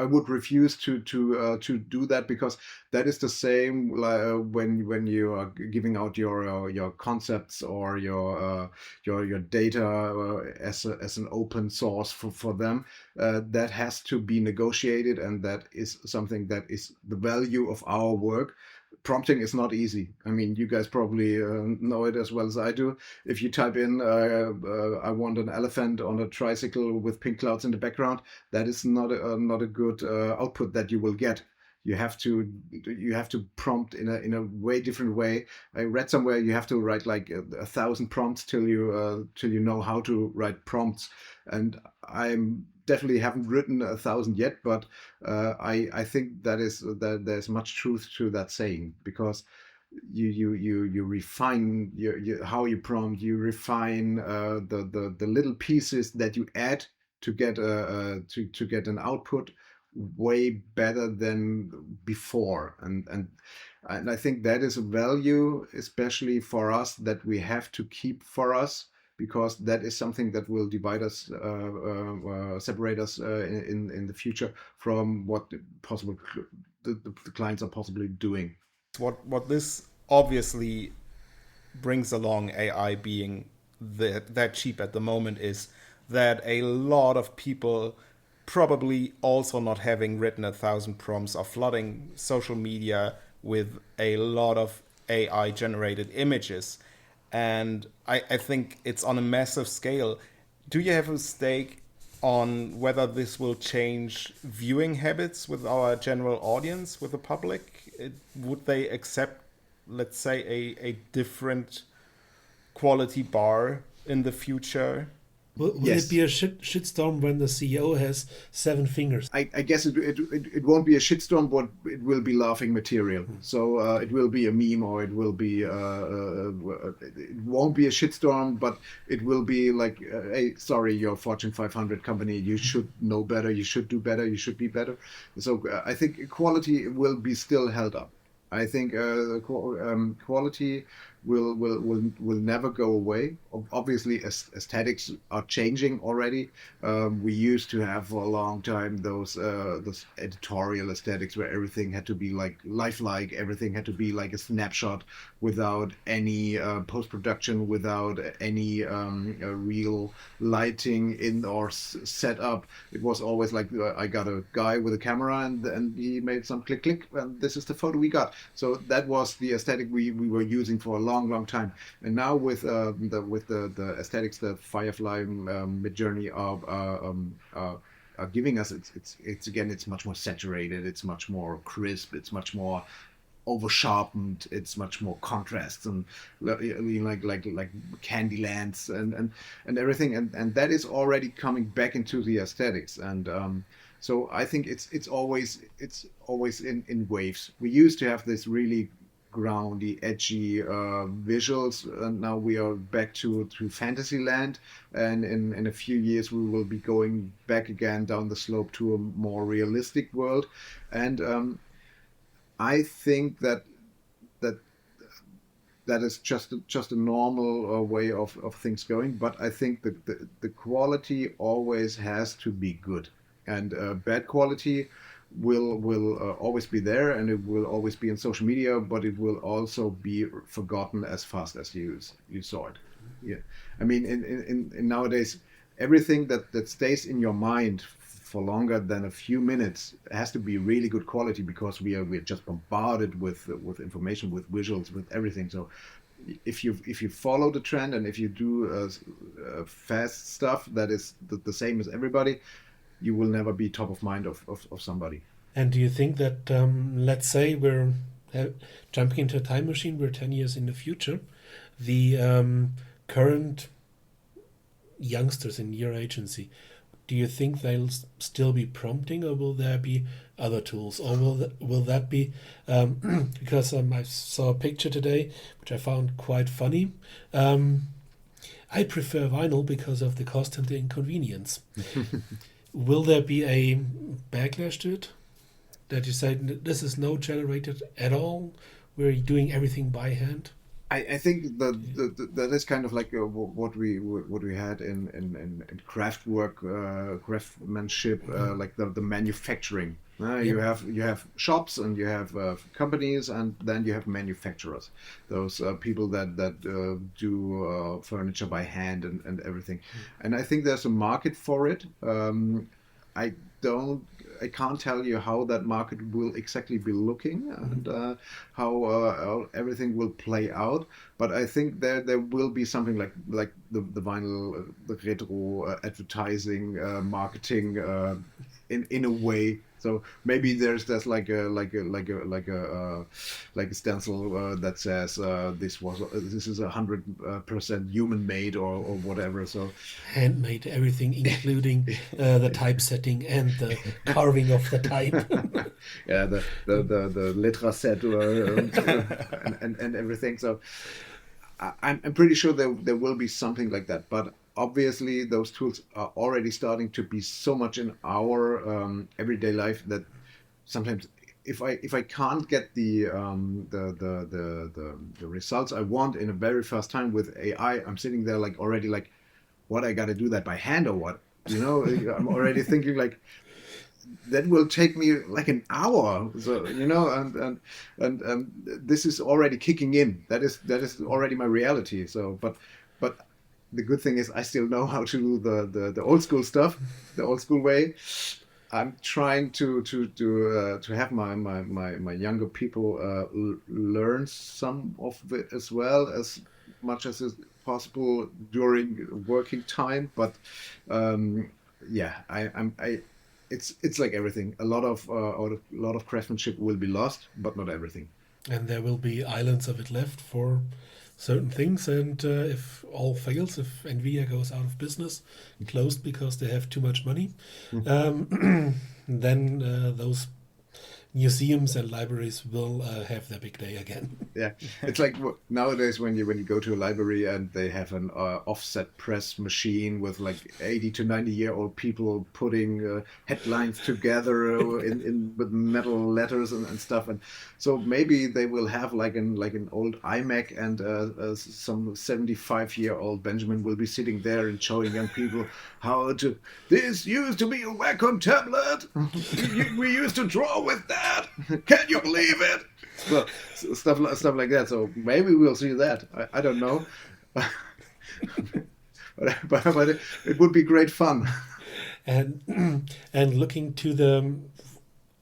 would refuse to do that, because that is the same when you are giving out your concepts or your data as an open source for them. That has to be negotiated, and that is something that is the value of our work. Prompting is not easy. I mean, you guys probably know it as well as I do. If you type in, I want an elephant on a tricycle with pink clouds in the background, that is not a good output that you will get. You have to prompt in a way different way. I read somewhere you have to write like 1,000 prompts till you know how to write prompts. And I'm definitely haven't written 1,000 yet, but I think that there's much truth to that saying, because you refine how you prompt, you refine the little pieces that you add to get to get an output way better than before, and I think that is a value, especially for us, that we have to keep for us, because that is something that will divide us, separate us in the future from what the clients are possibly doing. What this obviously brings along, AI being that cheap at the moment, is that a lot of people, probably also not having written 1,000 prompts, are flooding social media with a lot of AI generated images. And I think it's on a massive scale. Do you have a stake on whether this will change viewing habits with our general audience, with the public? Would they accept, let's say, a different quality bar in the future? Will Yes. it be a shitstorm when the CEO has 7 fingers? I guess it won't be a shitstorm, but it will be laughing material. So it will be a meme, or it will be it won't be a shitstorm, but it will be like, hey, sorry, you're a Fortune 500 company, you should know better, you should do better, you should be better. So I think quality will be still held up. I think quality will never go away. Obviously, aesthetics are changing already. We used to have for a long time those editorial aesthetics where everything had to be like lifelike, everything had to be like a snapshot without any post-production, without any real lighting in or setup. It was always like, I got a guy with a camera and he made some click click, and this is the photo we got. So that was the aesthetic we were using for a long time. And now with the aesthetics that Firefly, Midjourney are giving us, it's much more saturated, it's much more crisp, it's much more over sharpened, it's much more contrasts and like candy lands and everything, and that is already coming back into the aesthetics. And so I think it's always in waves. We used to have this really groundy, edgy visuals, and now we are back to fantasy land, and in a few years we will be going back again down the slope to a more realistic world. And I think that is just a normal way of things going. But I think the quality always has to be good, and bad quality will always be there, and it will always be in social media, but it will also be forgotten as fast as you saw it. Yeah, I mean, in nowadays, everything that stays in your mind for longer than a few minutes has to be really good quality, because we're just bombarded with information, with visuals, with everything. So if you follow the trend, and if you do fast stuff that is the same as everybody, you will never be top of mind of somebody. And do you think that, let's say we're jumping into a time machine, we're 10 years in the future, the current youngsters in your agency, do you think they'll still be prompting, or will there be other tools? Or will that be, because I saw a picture today, which I found quite funny. I prefer vinyl because of the cost and the inconvenience. Will there be a backlash to it? That you say, this is no generated at all, we're doing everything by hand? I think that is kind of like what we had in craft work, craftsmanship, like the manufacturing. You have shops and you have companies, and then you have manufacturers, those people that do furniture by hand and everything. And I think there's a market for it. I don't. I can't tell you how that market will exactly be looking and how everything will play out. But I think there will be something like the vinyl, the retro advertising, marketing in a way. So maybe there's like a stencil that says this is 100% human made or whatever. So Handmade, everything, including the typesetting and the carving of the type. yeah, the letra set and everything. So I'm pretty sure there will be something like that. But obviously, those tools are already starting to be so much in our everyday life that sometimes if I can't get the results I want in a very fast time with AI, I'm sitting there like already like, what, I got to do that by hand or what? You know, I'm already thinking like, that will take me like an hour. So you know, and this is already kicking in. That is already my reality. So, but the good thing is I still know how to do the old school stuff, the old school way. I'm trying to have my younger people learn some of it as well, as much as is possible during working time. But yeah, it's like everything. A lot of craftsmanship will be lost, but not everything. And there will be islands of it left for certain things. And if all fails, if Nvidia goes out of business, closed because they have too much money, then those museums and libraries will have their big day again. Yeah, it's like nowadays when you go to a library and they have an offset press machine with like 80 to 90-year-old people putting headlines together in with metal letters and stuff, and so maybe they will have like an old iMac, and some 75-year-old Benjamin will be sitting there and showing young people how to. This used to be a Wacom tablet. We used to draw with that. Can you believe it? Well, stuff like that. So maybe we'll see that. I don't know, but it would be great fun. And looking to the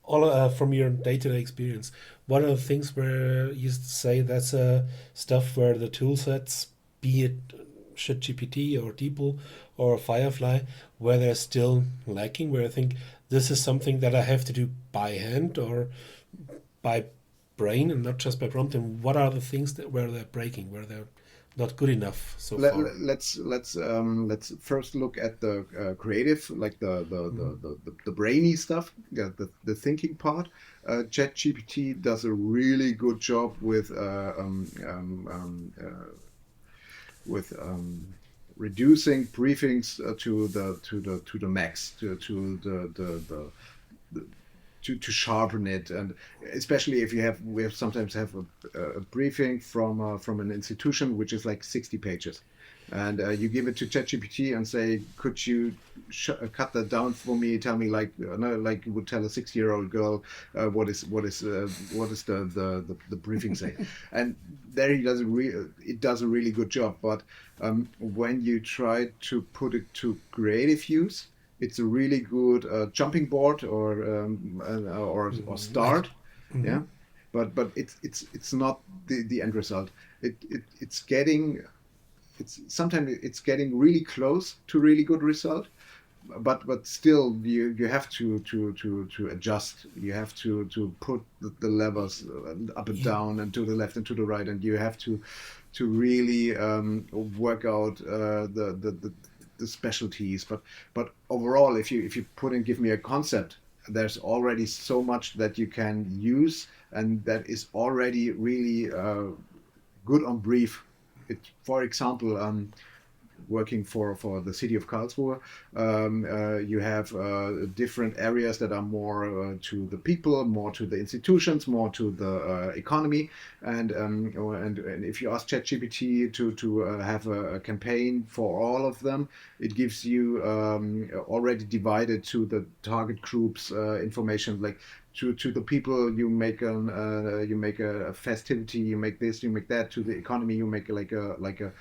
all from your day-to-day experience, what are the things where you say that's stuff where the tool sets, be it ChatGPT or DeepL or Firefly, where they're still lacking, where I think this is something that I have to do by hand or by brain and not just by prompt, and what are the things that where they're breaking, where they're not good enough so far? Let's first look at the creative, like the brainy stuff, the thinking part. ChatGPT does a really good job with reducing briefings to the max, to sharpen it, and especially if we sometimes have a briefing from an institution which is like 60 pages, and you give it to ChatGPT and say, could you cut that down for me? Tell me like you would tell a 6-year-old girl what is the briefing say, and there it does a really good job. But when you try to put it to creative use, it's a really good jumping board or start, yeah. But it's not the end result. Sometimes it's getting really close to really good result, but still you have to adjust. You have to put the levers up and down and to the left and to the right, and you have to really work out the specialties. But overall, if you give me a concept, there's already so much that you can use, and that is already really good on brief. For example, working for the city of Karlsruhe. You have different areas that are more to the people, more to the institutions, more to the economy. And if you ask ChatGPT to have a campaign for all of them, it gives you already divided to the target groups information, like to the people you make a festivity, you make this, you make that. To the economy, you make like a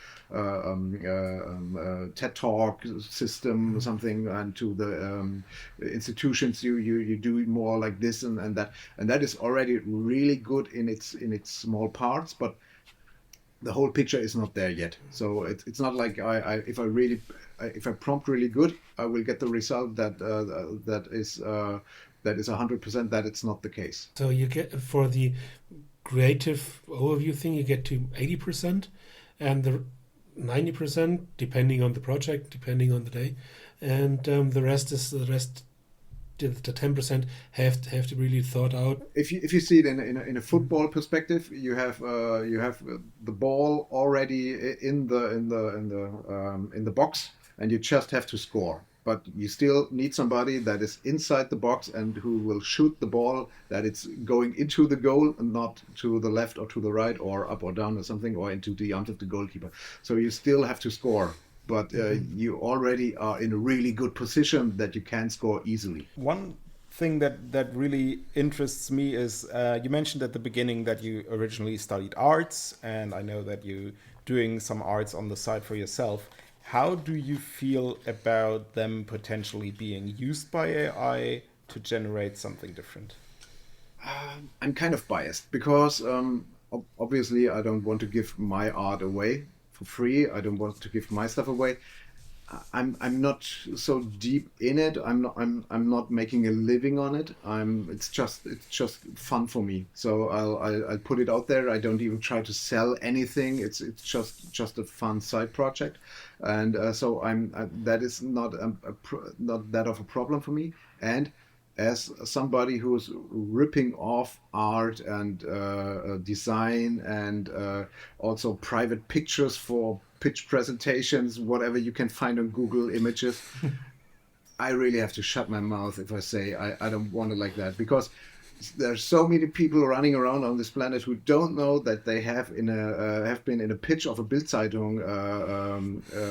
TED talk system or something, and to the institutions you do more like this and that, and that is already really good in its small parts, but the whole picture is not there yet. So it's not like if I prompt really good, I will get the result that is 100%. That it's not the case. So you get, for the creative overview thing, you get to 80%, and the 90%, depending on the project, depending on the day, and the rest. The 10% have to really thought out. If you see it in a football perspective, you have the ball already in the box, and you just have to score. But you still need somebody that is inside the box and who will shoot the ball, that it's going into the goal and not to the left or to the right or up or down or something, or into the arms of the goalkeeper. So you still have to score. But you already are in a really good position that you can score easily. One thing that really interests me is you mentioned at the beginning that you originally studied arts, and I know that you're doing some arts on the side for yourself. How do you feel about them potentially being used by AI to generate something different? I'm kind of biased because obviously I don't want to give my art away for free. I don't want to give my stuff away. I'm not so deep in it. I'm not making a living on it. It's just fun for me. So I'll put it out there. I don't even try to sell anything. It's just a fun side project, and so that is not that of a problem for me. And as somebody who's ripping off art and design and also private pictures for pitch presentations, whatever you can find on Google Images, I really have to shut my mouth if I say I don't want it like that, because there's so many people running around on this planet who don't know that they have been in a pitch of a Bildzeitung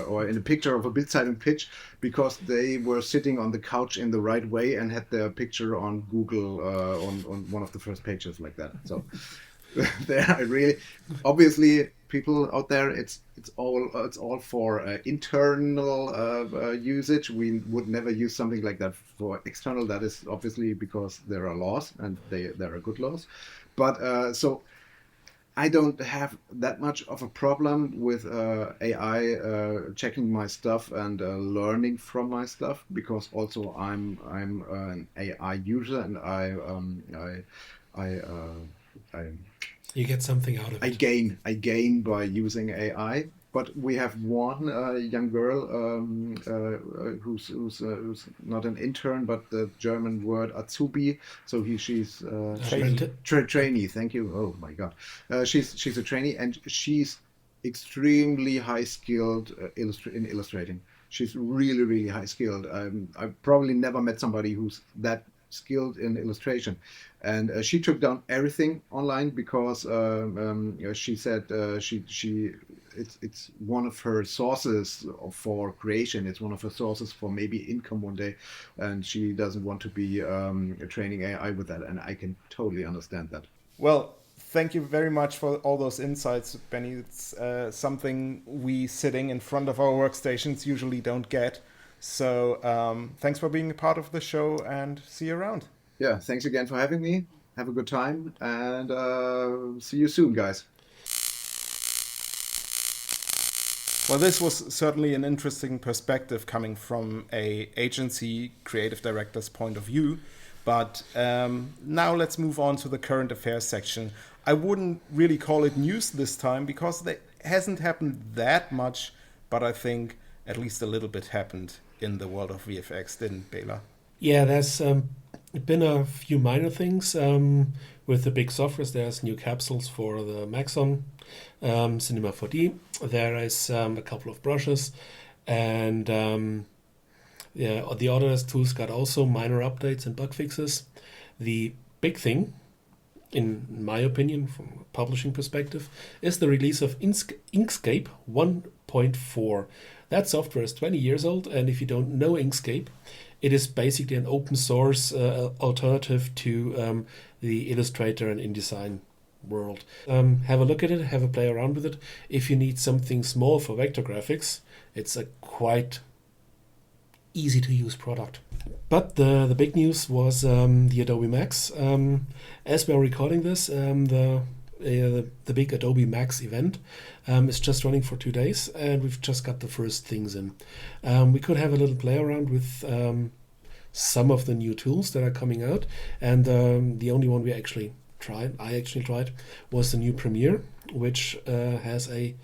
or in a picture of a Bildzeitung pitch because they were sitting on the couch in the right way and had their picture on Google on one of the first pages like that. So there, I really, obviously, people out there, it's all for internal usage. We would never use something like that for external. That is obviously because there are laws, and there are good laws. But so I don't have that much of a problem with AI checking my stuff and learning from my stuff, because also I'm an AI user, and I you get something out of it. I gain by using AI. But we have one young girl who's not an intern, but the German word Azubi. So she's trainee. Thank you. Oh my God, she's a trainee, and she's extremely high skilled in illustrating. She's really high skilled. I've probably never met somebody who's that skilled in illustration, and she took down everything online because she said it's one of her sources for creation. It's one of her sources for maybe income one day, and she doesn't want to be training AI with that, and I can totally understand that. Well, thank you very much for all those insights, Benny. It's something we sitting in front of our workstations usually don't get. So thanks for being a part of the show, and see you around. Yeah, thanks again for having me. Have a good time, and see you soon, guys. Well, this was certainly an interesting perspective coming from a agency creative director's point of view. But now let's move on to the current affairs section. I wouldn't really call it news this time because there hasn't happened that much, but I think at least a little bit happened in the world of VFX, didn't Bela? Yeah, there's been a few minor things with the big softwares. There's new capsules for the Max on Cinema 4D. There is a couple of brushes, and yeah, the Autodesk tools got also minor updates and bug fixes. The big thing, in my opinion, from a publishing perspective, is the release of Inkscape 1.4. That software is 20 years old, and if you don't know Inkscape, it is basically an open source alternative to the Illustrator and InDesign world. Have a look at it, have a play around with it. If you need something small for vector graphics, it's a quite easy to use product. But the big news was the Adobe MAX. As we are recording this, the big Adobe MAX event is just running for 2 days, and we've just got the first things in. We could have a little play around with some of the new tools that are coming out, and the only one I actually tried, was the new Premiere, which has a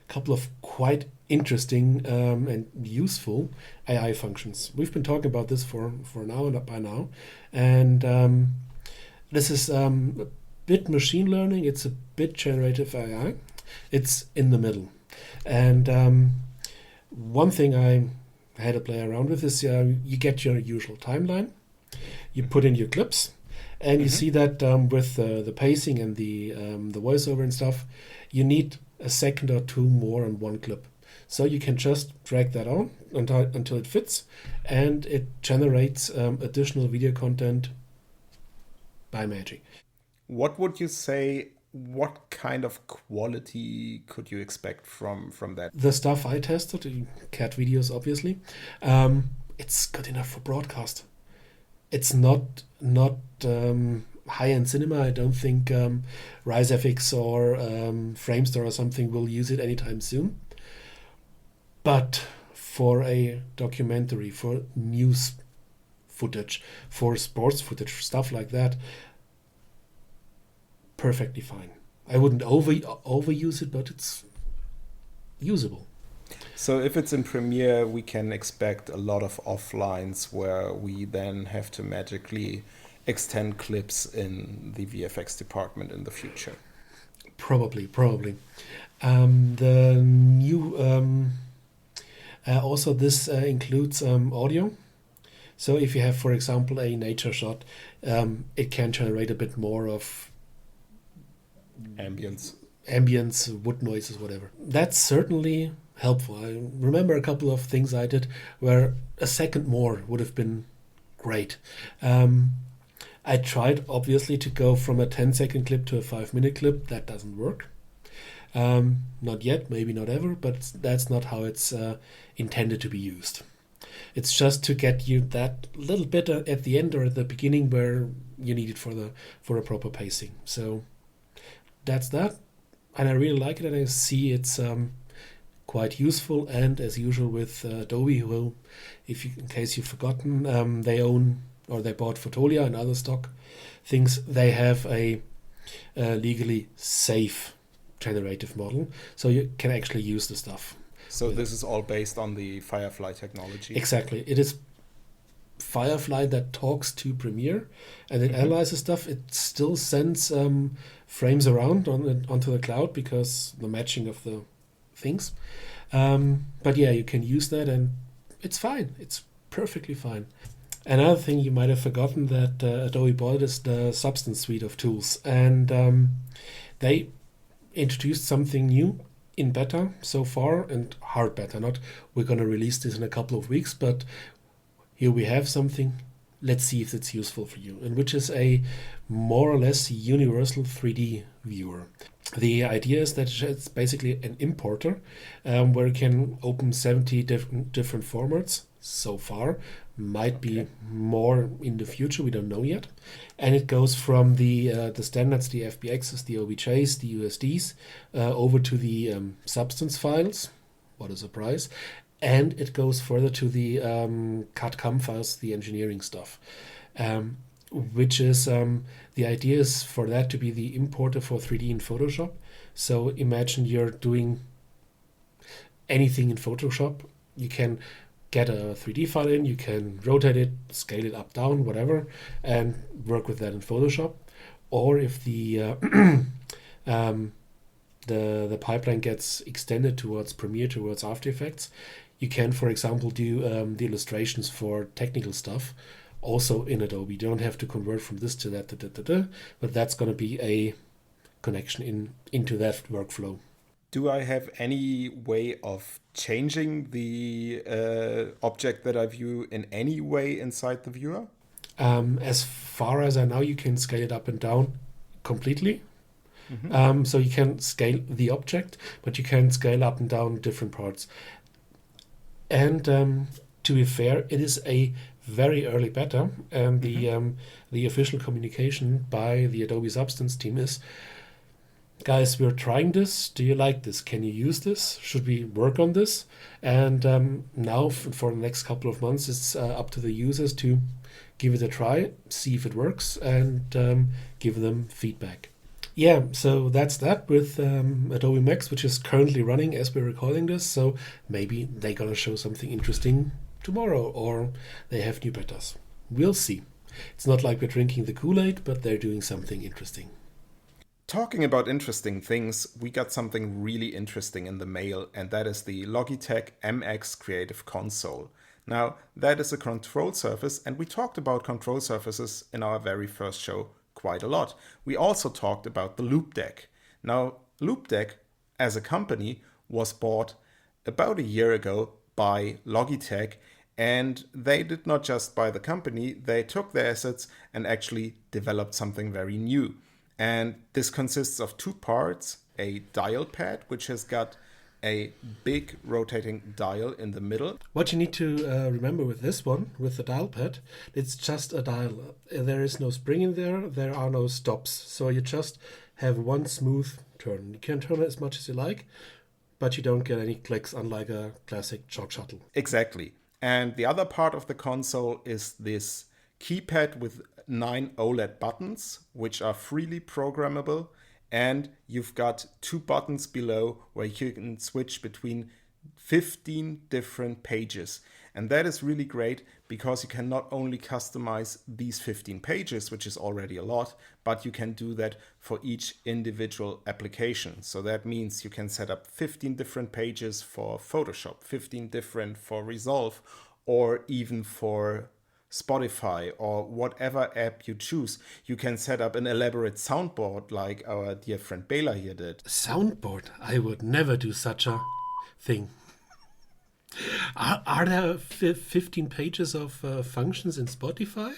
couple of quite interesting and useful AI functions. We've been talking about this for now and by now, and this is a bit machine learning, it's a bit generative AI, it's in the middle. And one thing I had to play around with is you get your usual timeline, you put in your clips, and you see that with the pacing and the voiceover and stuff, you need a second or two more on one clip. So you can just drag that on until it fits, and it generates additional video content by magic. What would you say, what kind of quality could you expect from that? The stuff I tested, cat videos obviously, it's good enough for broadcast. It's not high-end cinema. I don't think RiseFX or Framestore or something will use it anytime soon. But for a documentary, for news footage, for sports footage, stuff like that, perfectly fine. I wouldn't overuse it, but it's usable. So if it's in Premiere, we can expect a lot of offlines where we then have to magically extend clips in the VFX department in the future. Probably. The new also this includes audio. So if you have, for example, a nature shot, it can generate a bit more of ambience, wood noises, whatever. That's certainly helpful. I remember a couple of things I did where a second more would have been great. I tried, obviously, to go from a 10-second clip to a 5-minute clip. That doesn't work. Not yet, maybe not ever, but that's not how it's intended to be used. It's just to get you that little bit at the end or at the beginning where you need it for a proper pacing. So that's that, and I really like it, and I see it's quite useful. And as usual with Adobe, who, in case you've forgotten, they own, or they bought Fotolia and other stock things. They have a legally safe generative model, so you can actually use the stuff. So this is all based on the Firefly technology. Exactly. It is Firefly that talks to Premiere, and it analyzes stuff. It still sends frames around onto the cloud because the matching of the things. But yeah, you can use that, and it's fine. It's perfectly fine. Another thing you might have forgotten that Adobe bought is the Substance suite of tools, and they introduced something new in beta so far, and hard beta, not we're going to release this in a couple of weeks, but here we have something. Let's see if it's useful for you, and which is a more or less universal 3D viewer. The idea is that it's basically an importer where you can open 70 different formats so far. Might be more in the future, we don't know yet. And it goes from the standards, the FBXs, the OBJs, the USDs, over to the substance files. What a surprise. And it goes further to the CAD/CAM files, the engineering stuff, which is the idea is for that to be the importer for 3D in Photoshop. So imagine you're doing anything in Photoshop. You can get a 3D file in, you can rotate it, scale it up, down, whatever, and work with that in Photoshop. Or if the the pipeline gets extended towards Premiere, towards After Effects, you can, for example, do the illustrations for technical stuff also in Adobe. You don't have to convert from this to that, but that's going to be a connection into that workflow. Do I have any way of changing the object that I view in any way inside the viewer? As far as I know, you can scale it up and down completely. Mm-hmm. So you can scale the object, but you can scale up and down different parts. And to be fair, it is a very early beta, and the official communication by the Adobe Substance team is, guys, we're trying this. Do you like this? Can you use this? Should we work on this? And now for the next couple of months, it's up to the users to give it a try, see if it works, and give them feedback. Yeah, so that's that with Adobe MAX, which is currently running as we're recording this. So maybe they're going to show something interesting tomorrow, or they have new betas. We'll see. It's not like we're drinking the Kool-Aid, but they're doing something interesting. Talking about interesting things, we got something really interesting in the mail, and that is the Logitech MX Creative Console. Now, that is a control surface, and we talked about control surfaces in our very first show quite a lot. We also talked about the Loupedeck. Now, Loupedeck, as a company, was bought about a year ago by Logitech, and they did not just buy the company, they took their assets and actually developed something very new. And this consists of two parts: a dial pad, which has got a big rotating dial in the middle. What you need to remember with this one, with the dial pad, it's just a dial. There is no spring in there, there are no stops. So you just have one smooth turn. You can turn it as much as you like, but you don't get any clicks, unlike a classic chalk shuttle. Exactly. And the other part of the console is this keypad with 9 OLED buttons, which are freely programmable. And you've got 2 buttons below where you can switch between 15 different pages. And that is really great because you can not only customize these 15 pages, which is already a lot, but you can do that for each individual application. So that means you can set up 15 different pages for Photoshop, 15 different for Resolve, or even for Spotify or whatever app you choose. You can set up an elaborate soundboard like our dear friend Bela here did. Soundboard? I would never do such a thing. Are there 15 pages of functions in Spotify?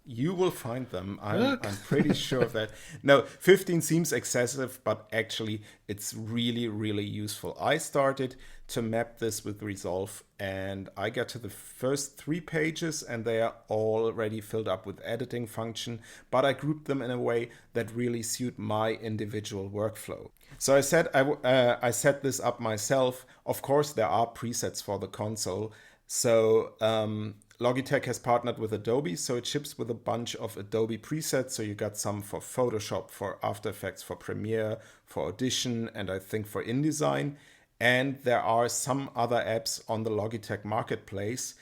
You will find them. I'm pretty sure of that. No, 15 seems excessive, but actually it's really, really useful. I started to map this with Resolve, and I got to the first 3 pages and they are already filled up with editing function, but I grouped them in a way that really suit my individual workflow. So I said I set this up myself. Of course, there are presets for the console. So Logitech has partnered with Adobe, so it ships with a bunch of Adobe presets. So you got some for Photoshop, for After Effects, for Premiere, for Audition, and I think for InDesign. And there are some other apps on the Logitech marketplace.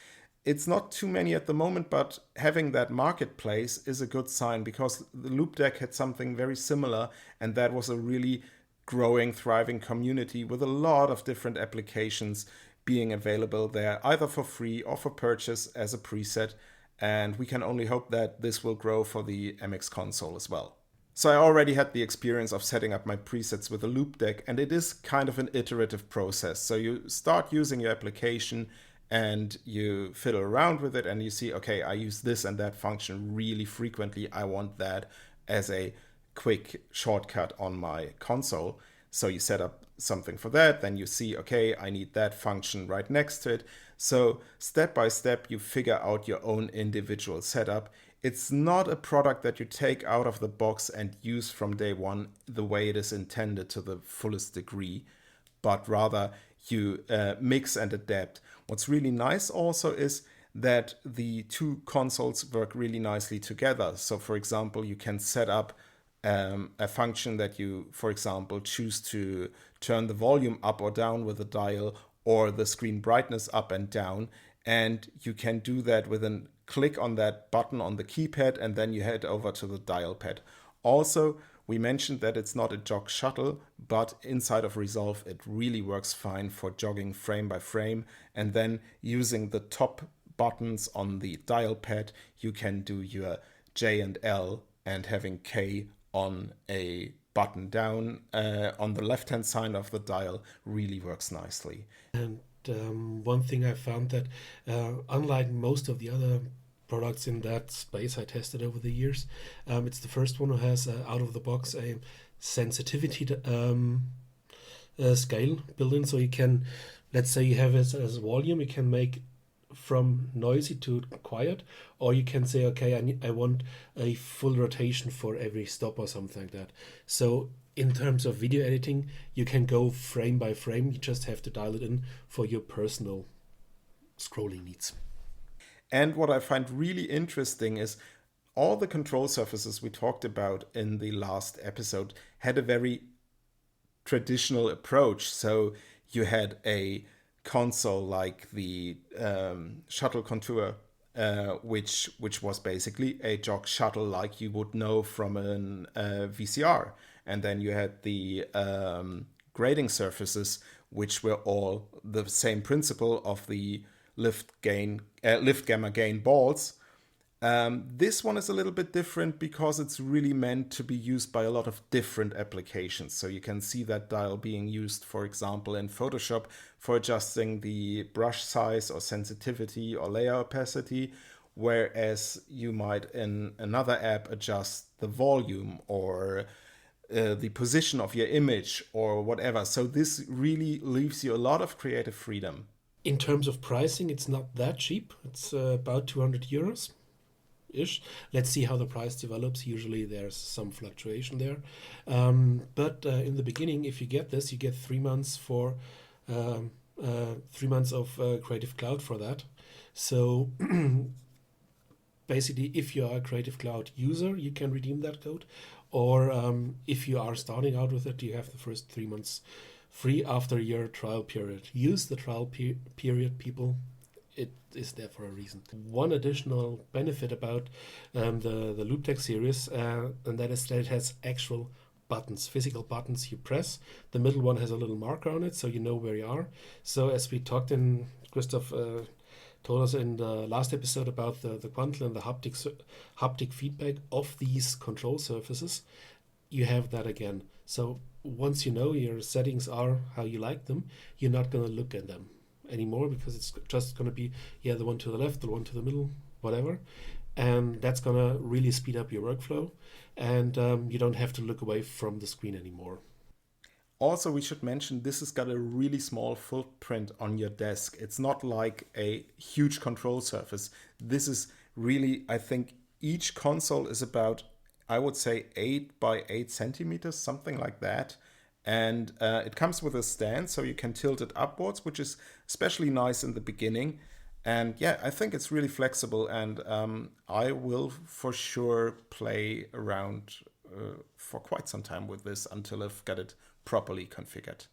It's not too many at the moment, but having that marketplace is a good sign because the Loupedeck had something very similar, and that was a really growing, thriving community with a lot of different applications being available there, either for free or for purchase as a preset. And we can only hope that this will grow for the MX console as well. So I already had the experience of setting up my presets with a Loupedeck, and it is kind of an iterative process. So you start using your application and you fiddle around with it and you see, okay, I use this and that function really frequently. I want that as a quick shortcut on my console. So you set up something for that, then you see, okay, I need that function right next to it. So step by step, you figure out your own individual setup. It's not a product that you take out of the box and use from day one the way it is intended to the fullest degree, but rather you mix and adapt. What's really nice also is that the two consoles work really nicely together. So for example, you can set up a function that you, for example, choose to turn the volume up or down with a dial, or the screen brightness up and down. And you can do that with a click on that button on the keypad, and then you head over to the dial pad. Also, we mentioned that it's not a jog shuttle, but inside of Resolve, it really works fine for jogging frame by frame. And then using the top buttons on the dial pad, you can do your J and L, and having K on a button down on the left-hand side of the dial really works nicely. And one thing I found that unlike most of the other products in that space I tested over the years, it's the first one who has out of the box a sensitivity scale built in. So you can, let's say you have it as a volume, you can make from noisy to quiet, or you can say, okay, I want a full rotation for every stop or something like that. So in terms of video editing, you can go frame by frame. You just have to dial it in for your personal scrolling needs. And what I find really interesting is all the control surfaces we talked about in the last episode had a very traditional approach. So you had a console like the shuttle contour, which was basically a jog shuttle like you would know from an VCR. And then you had the grading surfaces, which were all the same principle of the lift gamma gain balls. This one is a little bit different because it's really meant to be used by a lot of different applications. So you can see that dial being used, for example, in Photoshop for adjusting the brush size or sensitivity or layer opacity, whereas you might in another app adjust the volume or the position of your image or whatever. So this really leaves you a lot of creative freedom. In terms of pricing, it's not that cheap. It's about 200 euros. Ish. Let's see how the price develops. Usually there's some fluctuation there. But in the beginning, if you get this, you get 3 months for 3 months of Creative Cloud for that. So basically, if you are a Creative Cloud user, you can redeem that code. Or if you are starting out with it, you have the first 3 months free after your trial period. Use the trial period, people. It is there for a reason. One additional benefit about the Logitech series, and that is that it has actual buttons, physical buttons you press. The middle one has a little marker on it, so you know where you are. So as we talked in, Christoph told us in the last episode about the quantle and the haptic feedback of these control surfaces, you have that again. So once you know your settings are how you like them, you're not going to look at them anymore, because it's just going to be the one to the left, the one to the middle, whatever, and that's going to really speed up your workflow, and you don't have to look away from the screen anymore. Also, we should mention this has got a really small footprint on your desk. It's not like a huge control surface. This is really, I think each console is about, I would say, 8 by 8 centimeters, something like that. And it comes with a stand, so you can tilt it upwards, which is especially nice in the beginning. And yeah, I think it's really flexible, and I will for sure play around for quite some time with this until I've got it properly configured.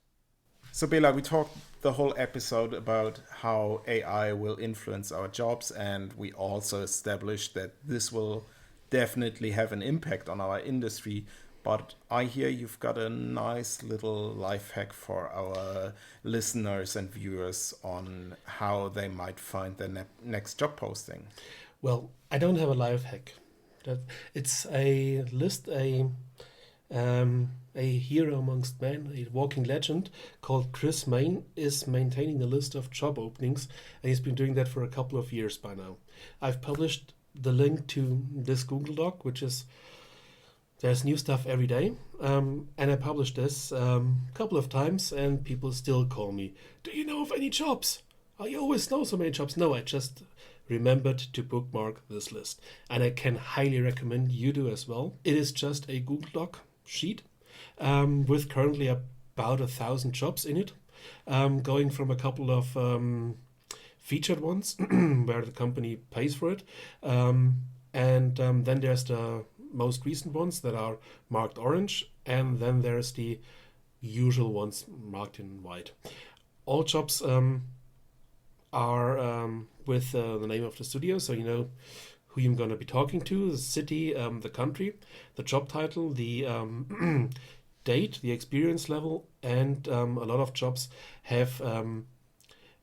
So Bela, we talked the whole episode about how AI will influence our jobs, and we also established that this will definitely have an impact on our industry. But I hear you've got a nice little life hack for our listeners and viewers on how they might find their next job posting. Well, I don't have a life hack. It's a list, a hero amongst men, a walking legend called Chris Mayne is maintaining a list of job openings, and he's been doing that for a couple of years by now. I've published the link to this Google Doc, which is, there's new stuff every day, and I published this a couple of times, and people still call me, do you know of any jobs? I always know so many jobs. No, I just remembered to bookmark this list, and I can highly recommend you do as well. It is just a Google Doc sheet with currently about 1,000 jobs in it, going from a couple of featured ones where the company pays for it, and then there's the most recent ones that are marked orange, and then there's the usual ones marked in white. All jobs are with the name of the studio, so you know who you're going to be talking to, the city, the country, the job title, the date, the experience level, and a lot of jobs have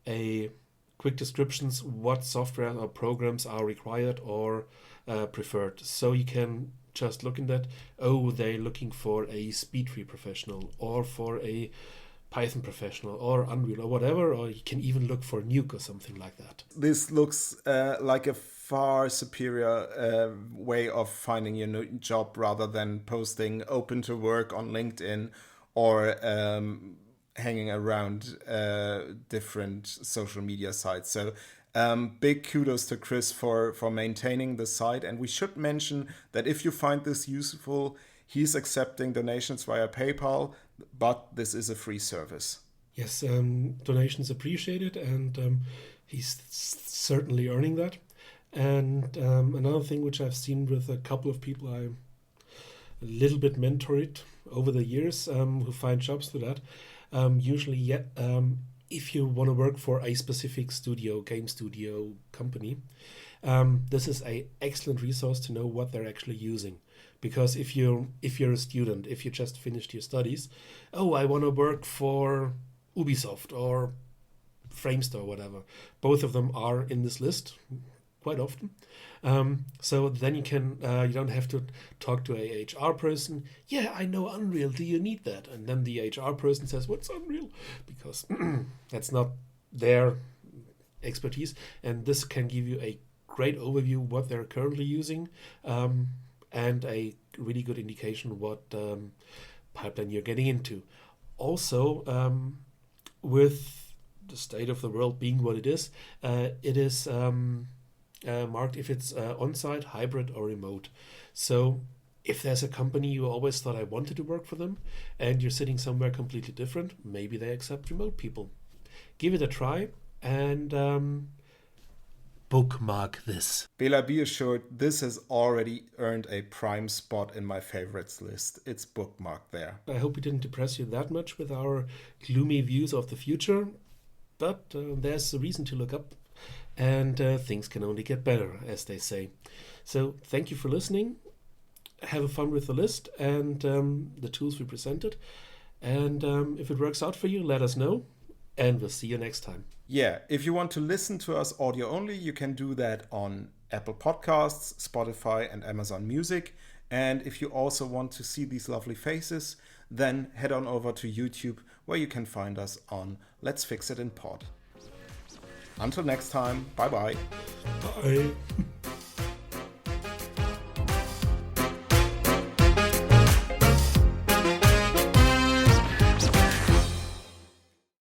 a quick descriptions what software or programs are required or preferred. So you can just look in that, oh, they're looking for a SpeedTree professional or for a Python professional or Unreal or whatever, or you can even look for Nuke or something like that. This looks like a far superior way of finding your new job rather than posting open to work on LinkedIn or hanging around different social media sites. So big kudos to Chris for maintaining the site. And we should mention that if you find this useful, he's accepting donations via PayPal, but this is a free service. Yes, donations appreciated, and he's certainly earning that. And another thing which I've seen with a couple of people I a little bit mentored over the years who find jobs through that, usually, if you want to work for a specific game studio company, this is an excellent resource to know what they're actually using. Because if you're a student, if you just finished your studies, oh, I want to work for Ubisoft or Framestore or whatever. Both of them are in this list quite often. So then you don't have to talk to a HR person. Yeah, I know Unreal. Do you need that? And then the HR person says, what's Unreal? Because that's not their expertise. And this can give you a great overview what they're currently using, and a really good indication what pipeline you're getting into. Also, with the state of the world being what it is marked if it's on-site, hybrid, or remote. So if there's a company you always thought I wanted to work for them and you're sitting somewhere completely different, maybe they accept remote people. Give it a try and bookmark this. Bela, be assured, this has already earned a prime spot in my favorites list. It's bookmarked there. I hope we didn't depress you that much with our gloomy views of the future, but there's a reason to look up, and things can only get better, as they say. So thank you for listening. Have fun with the list and the tools we presented. And if it works out for you, let us know, and we'll see you next time. Yeah, if you want to listen to us audio only, you can do that on Apple Podcasts, Spotify, and Amazon Music. And if you also want to see these lovely faces, then head on over to YouTube, where you can find us on Let's Fix It in Pod. Until next time, bye-bye. Bye.